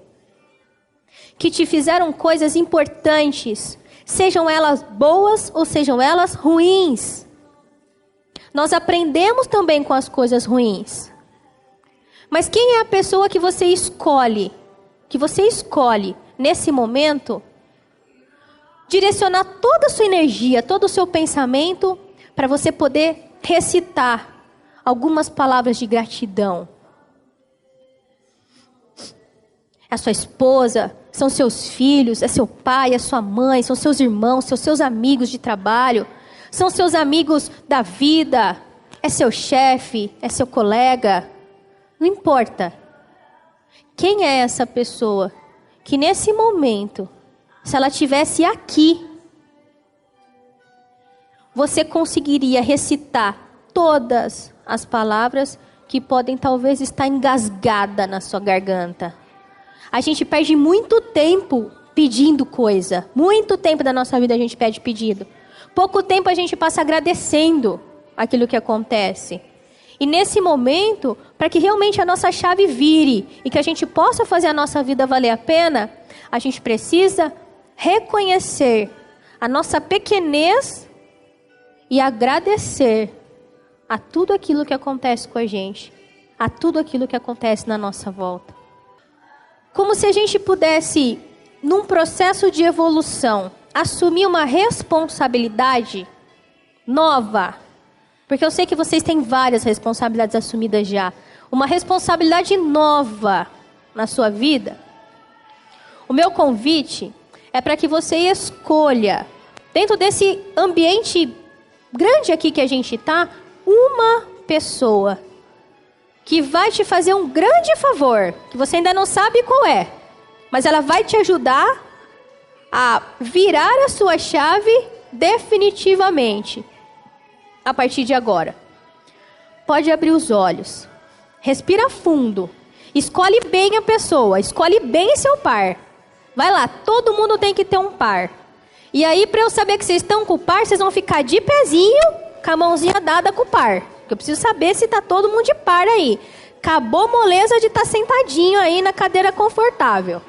Speaker 2: Que te fizeram coisas importantes, sejam elas boas ou sejam elas ruins. Nós aprendemos também com as coisas ruins. Mas quem é a pessoa que você escolhe? Que você escolhe, nesse momento, direcionar toda a sua energia, todo o seu pensamento, para você poder recitar algumas palavras de gratidão. É a sua esposa, são seus filhos, é seu pai, é sua mãe, são seus irmãos, são seus amigos de trabalho, são seus amigos da vida, é seu chefe, é seu colega, não importa. Quem é essa pessoa que nesse momento, se ela estivesse aqui, você conseguiria recitar todas as palavras que podem talvez estar engasgadas na sua garganta? A gente perde muito tempo pedindo coisa. Muito tempo da nossa vida a gente pede pedido. Pouco tempo a gente passa agradecendo aquilo que acontece. E nesse momento, para que realmente a nossa chave vire e que a gente possa fazer a nossa vida valer a pena, a gente precisa reconhecer a nossa pequenez e agradecer a tudo aquilo que acontece com a gente, a tudo aquilo que acontece na nossa volta. Como se a gente pudesse, num processo de evolução, assumir uma responsabilidade nova. Porque eu sei que vocês têm várias responsabilidades assumidas já. Uma responsabilidade nova na sua vida. O meu convite é para que você escolha, dentro desse ambiente grande aqui que a gente está, uma pessoa que vai te fazer um grande favor, que você ainda não sabe qual é, mas ela vai te ajudar a virar a sua chave definitivamente, a partir de agora. Pode abrir os olhos, respira fundo, escolhe bem a pessoa, escolhe bem seu par. Vai lá, todo mundo tem que ter um par. E aí, para eu saber que vocês estão com o par, vocês vão ficar de pezinho, com a mãozinha dada com o par. Eu preciso saber se está todo mundo de par aí. Acabou moleza de estar sentadinho aí na cadeira confortável.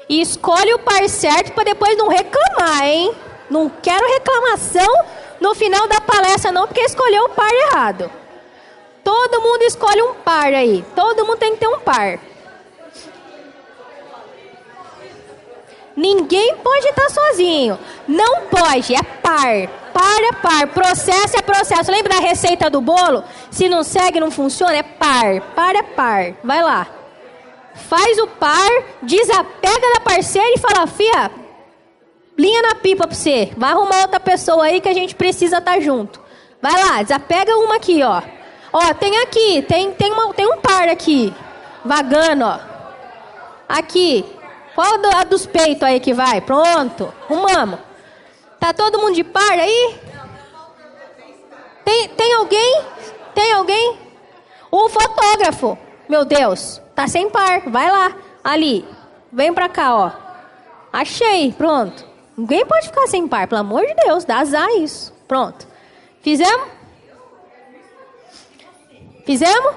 Speaker 2: E escolhe o par certo para depois não reclamar, hein? Não quero reclamação no final da palestra não, porque escolheu o par errado. Todo mundo escolhe um par aí. Todo mundo tem que ter um par. Ninguém pode estar sozinho. Não pode, é par. Par é par. Processo é processo. Lembra da receita do bolo? Se não segue, não funciona, é par. Par é par. Vai lá. Faz o par, desapega da parceira e fala, fia, linha na pipa pra você. Vai arrumar outra pessoa aí que a gente precisa estar junto. Vai lá, desapega uma aqui, ó. Ó, tem aqui, tem um par aqui. Vagando, ó. Aqui. Qual a dos peitos aí que vai? Pronto, arrumamos. Tá todo mundo de par aí? Tem alguém? Tem alguém? O fotógrafo, meu Deus, tá sem par. Vai lá, ali. Vem pra cá, ó. Achei, pronto. Ninguém pode ficar sem par, pelo amor de Deus, dá azar isso. Pronto. Fizemos? Fizemos?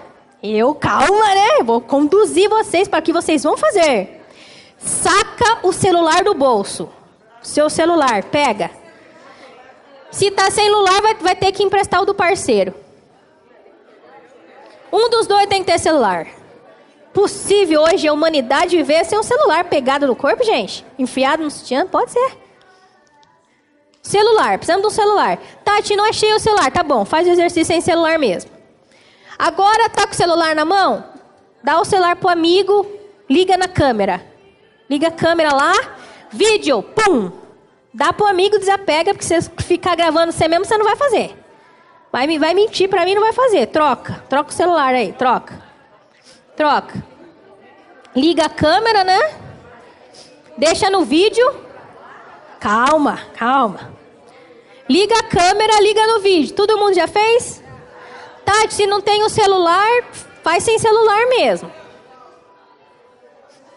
Speaker 2: Calma, né? Vou conduzir vocês para o que vocês vão fazer. Saca o celular do bolso. Seu celular, pega. Se tá sem celular, vai ter que emprestar o do parceiro. Um dos dois tem que ter celular. Possível hoje a humanidade viver sem um celular pegado no corpo, gente? Enfiado no sutiã? Pode ser. Celular, precisamos de um celular. Tati, não achei o celular. Tá bom, faz o exercício sem celular mesmo. Agora tá com o celular na mão? Dá o celular pro amigo, liga na câmera. Liga a câmera lá, vídeo, pum. Dá pro amigo, desapega, porque se você ficar gravando você mesmo, você não vai fazer. Vai mentir pra mim, não vai fazer. Troca o celular aí, troca. Liga a câmera, né? Deixa no vídeo. Calma. Liga a câmera, liga no vídeo. Todo mundo já fez? Tati, se não tem o celular, faz sem celular mesmo.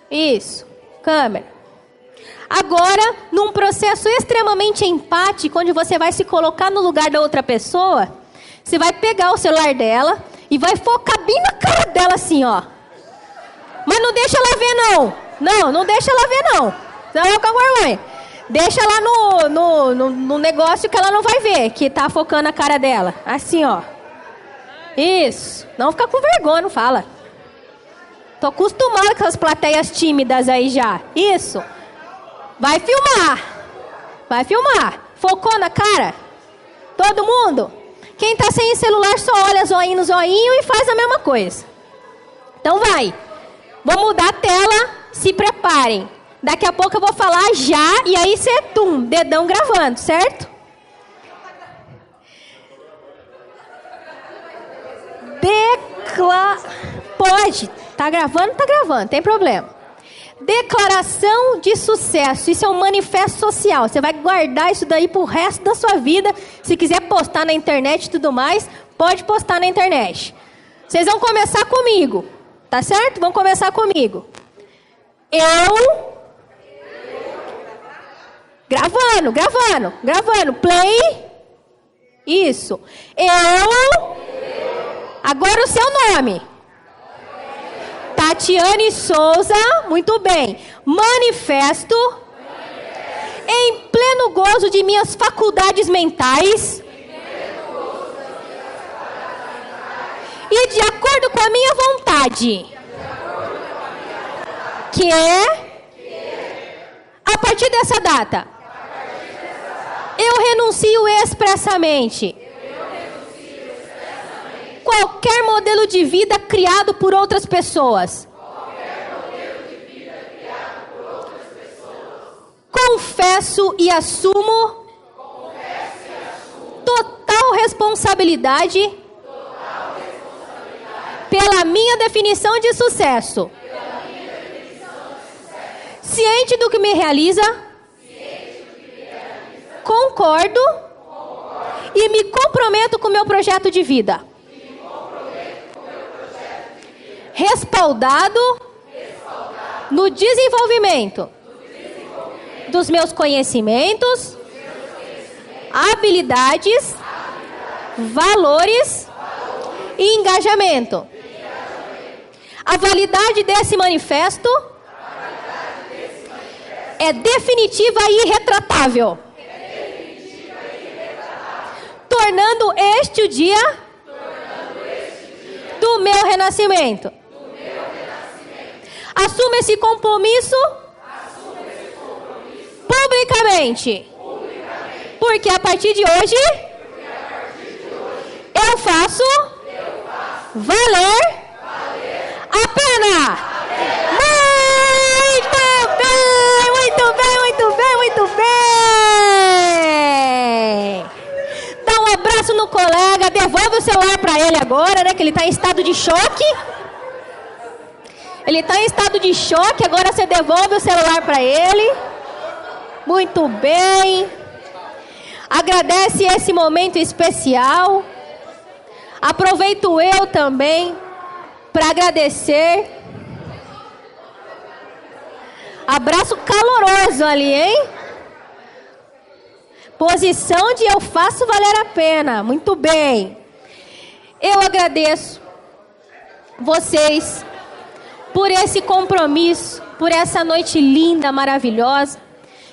Speaker 2: Isso, câmera. Agora, num processo extremamente empático, onde você vai se colocar no lugar da outra pessoa, você vai pegar o celular dela e vai focar bem na cara dela assim, ó. Mas não deixa ela ver, não. Não deixa ela ver, não. Senão ela fica com vergonha. Deixa lá no negócio que ela não vai ver, que tá focando a cara dela. Assim, ó. Isso. Não fica com vergonha, não fala. Tô acostumada com as plateias tímidas aí já. Isso. Vai filmar. Focou na cara? Todo mundo? Quem tá sem celular só olha zoinho no zoinho e faz a mesma coisa. Então vai. Vou mudar a tela, se preparem. Daqui a pouco eu vou falar já e aí você, dedão gravando, certo? Pode. Tá gravando, tem problema. Declaração de sucesso. Isso é um manifesto social. Você vai guardar isso daí pro resto da sua vida. Se quiser postar na internet e tudo mais, pode postar na internet. Vocês vão começar comigo. Tá certo? Vamos começar comigo. Gravando. Play. Isso. Agora o seu nome. Tatiane Souza. Muito bem. Manifesto. Em pleno gozo de minhas faculdades mentais. E de acordo com a minha vontade. Que é, a partir dessa data, eu renuncio expressamente qualquer modelo de vida criado por outras pessoas. Confesso e assumo total responsabilidade pela minha definição de sucesso. Ciente do que me realiza, concordo e me comprometo com o meu projeto de vida. Respaldado no desenvolvimento dos meus conhecimentos, habilidades, valores e engajamento. A validade desse manifesto é definitiva e irretratável, tornando este o dia do meu renascimento. Assumo esse compromisso publicamente, porque a partir de hoje eu faço valer a pena. Muito bem. Dá um abraço no colega, devolve o celular para ele agora, né? Que ele está em estado de choque. Agora você devolve o celular para ele. Muito bem. Agradece esse momento especial. Aproveito eu também para agradecer. Abraço caloroso ali, hein? Posição de eu faço valer a pena. Muito bem. Eu agradeço vocês por esse compromisso, por essa noite linda, maravilhosa,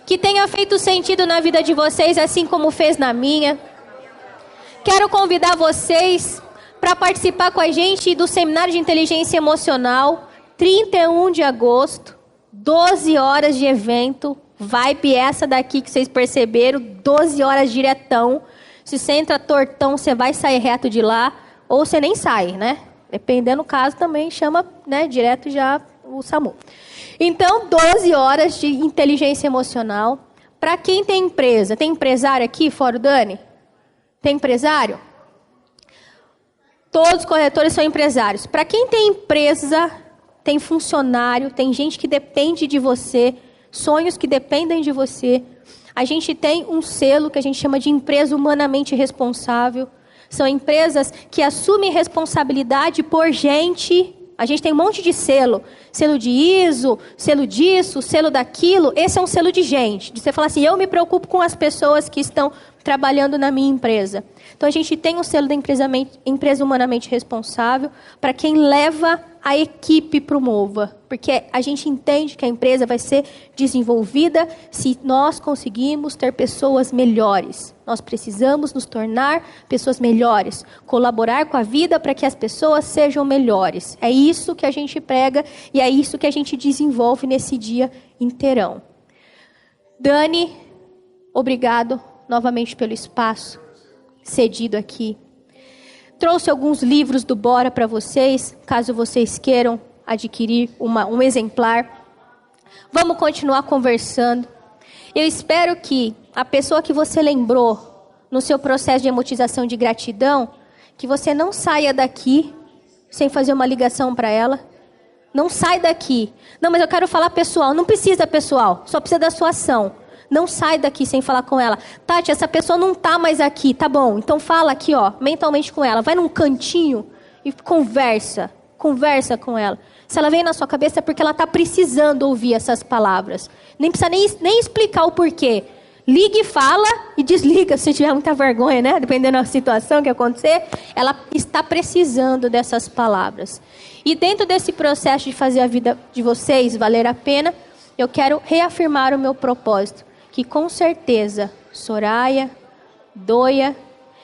Speaker 2: que tenha feito sentido na vida de vocês, assim como fez na minha. Quero convidar vocês para participar com a gente do Seminário de Inteligência Emocional, 31 de agosto, 12 horas de evento, vibe essa daqui que vocês perceberam, 12 horas diretão. Se você entra tortão, você vai sair reto de lá, ou você nem sai, né? Dependendo do caso, também chama, né, direto já o SAMU. Então, 12 horas de inteligência emocional. Para quem tem empresa, tem empresário aqui, fora o Dani? Tem empresário? Todos os corretores são empresários. Para quem tem empresa, tem funcionário, tem gente que depende de você, sonhos que dependem de você. A gente tem um selo que a gente chama de empresa humanamente responsável. São empresas que assumem responsabilidade por gente. A gente tem um monte de selo. Selo de ISO, selo disso, selo daquilo. Esse é um selo de gente. De você falar assim, eu me preocupo com as pessoas que estão trabalhando na minha empresa. Então, a gente tem um selo da empresa humanamente responsável para quem leva a equipe para o MOVA. Porque a gente entende que a empresa vai ser desenvolvida se nós conseguimos ter pessoas melhores. Nós precisamos nos tornar pessoas melhores. Colaborar com a vida para que as pessoas sejam melhores. É isso que a gente prega e é isso que a gente desenvolve nesse dia inteirão. Dani, obrigado novamente pelo espaço cedido aqui. Trouxe alguns livros do Bora para vocês, caso vocês queiram adquirir um exemplar. Vamos continuar conversando. Eu espero que a pessoa que você lembrou no seu processo de emotização de gratidão, que você não saia daqui sem fazer uma ligação para ela. Não sai daqui. Não, mas eu quero falar pessoal. Não precisa pessoal, só precisa da sua ação. Não sai daqui sem falar com ela. Tati, essa pessoa não está mais aqui. Tá bom, então fala aqui, ó, mentalmente com ela. Vai num cantinho e conversa. Conversa com ela. Se ela vem na sua cabeça é porque ela está precisando ouvir essas palavras. Nem precisa nem explicar o porquê. Liga e fala e desliga se tiver muita vergonha, né? Dependendo da situação que acontecer. Ela está precisando dessas palavras. E dentro desse processo de fazer a vida de vocês valer a pena, eu quero reafirmar o meu propósito. Que com certeza, Soraya, Doia,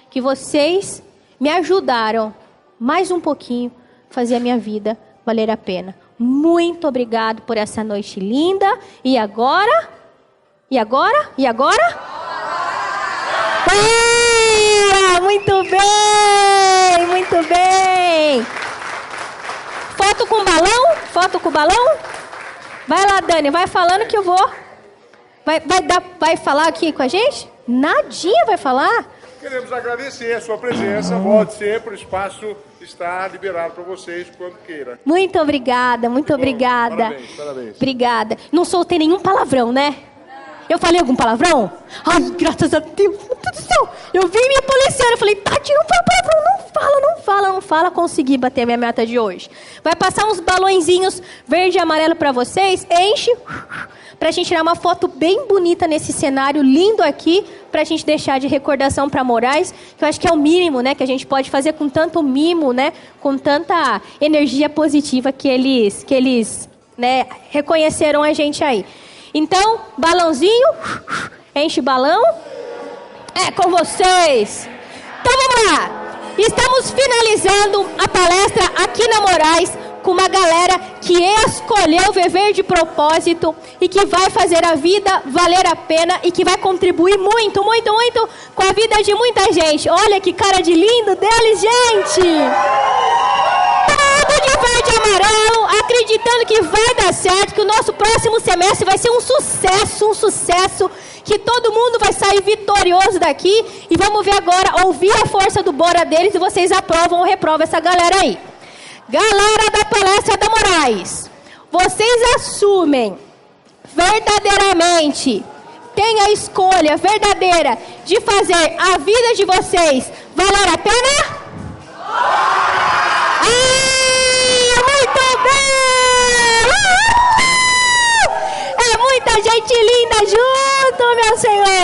Speaker 2: que vocês me ajudaram mais um pouquinho a fazer a minha vida valer a pena. Muito obrigado por essa noite linda. E agora? E agora? E agora? Muito bem! Muito bem! Foto com balão? Foto com balão? Vai lá, Dani, vai falando que eu vou... Vai falar aqui com a gente? Nadinha vai falar?
Speaker 3: Queremos agradecer a sua presença. Volte sempre, o espaço está liberado para vocês quando queira.
Speaker 2: Muito obrigada, muito obrigada.
Speaker 3: Parabéns, parabéns.
Speaker 2: Obrigada. Não soltei nenhum palavrão, né? Eu falei algum palavrão? Ai, graças a Deus, meu Deus do céu. Eu vim me policiando, eu falei, Tati, não fala palavrão, não fala. Consegui bater a minha meta de hoje. Vai passar uns balõezinhos verde e amarelo para vocês, enche... Pra gente tirar uma foto bem bonita nesse cenário lindo aqui, pra gente deixar de recordação para Moraes, que eu acho que é o mínimo, né, que a gente pode fazer com tanto mimo, né, com tanta energia positiva que eles, né, reconheceram a gente aí. Então, balãozinho, enche balão. É com vocês. Então vamos lá. Estamos finalizando a palestra aqui na Moraes, com uma galera que escolheu viver de propósito e que vai fazer a vida valer a pena e que vai contribuir muito, muito, muito com a vida de muita gente. Olha que cara de lindo deles, gente! Todo de verde e amarelo, acreditando que vai dar certo, que o nosso próximo semestre vai ser um sucesso, que todo mundo vai sair vitorioso daqui. E vamos ver agora, ouvir a força do Bora deles, e vocês aprovam ou reprovam essa galera aí. Galera da palestra da Moraes, vocês assumem verdadeiramente, tem a escolha verdadeira de fazer a vida de vocês valer a pena? Muito bem! É muita gente linda junto, meu Senhor!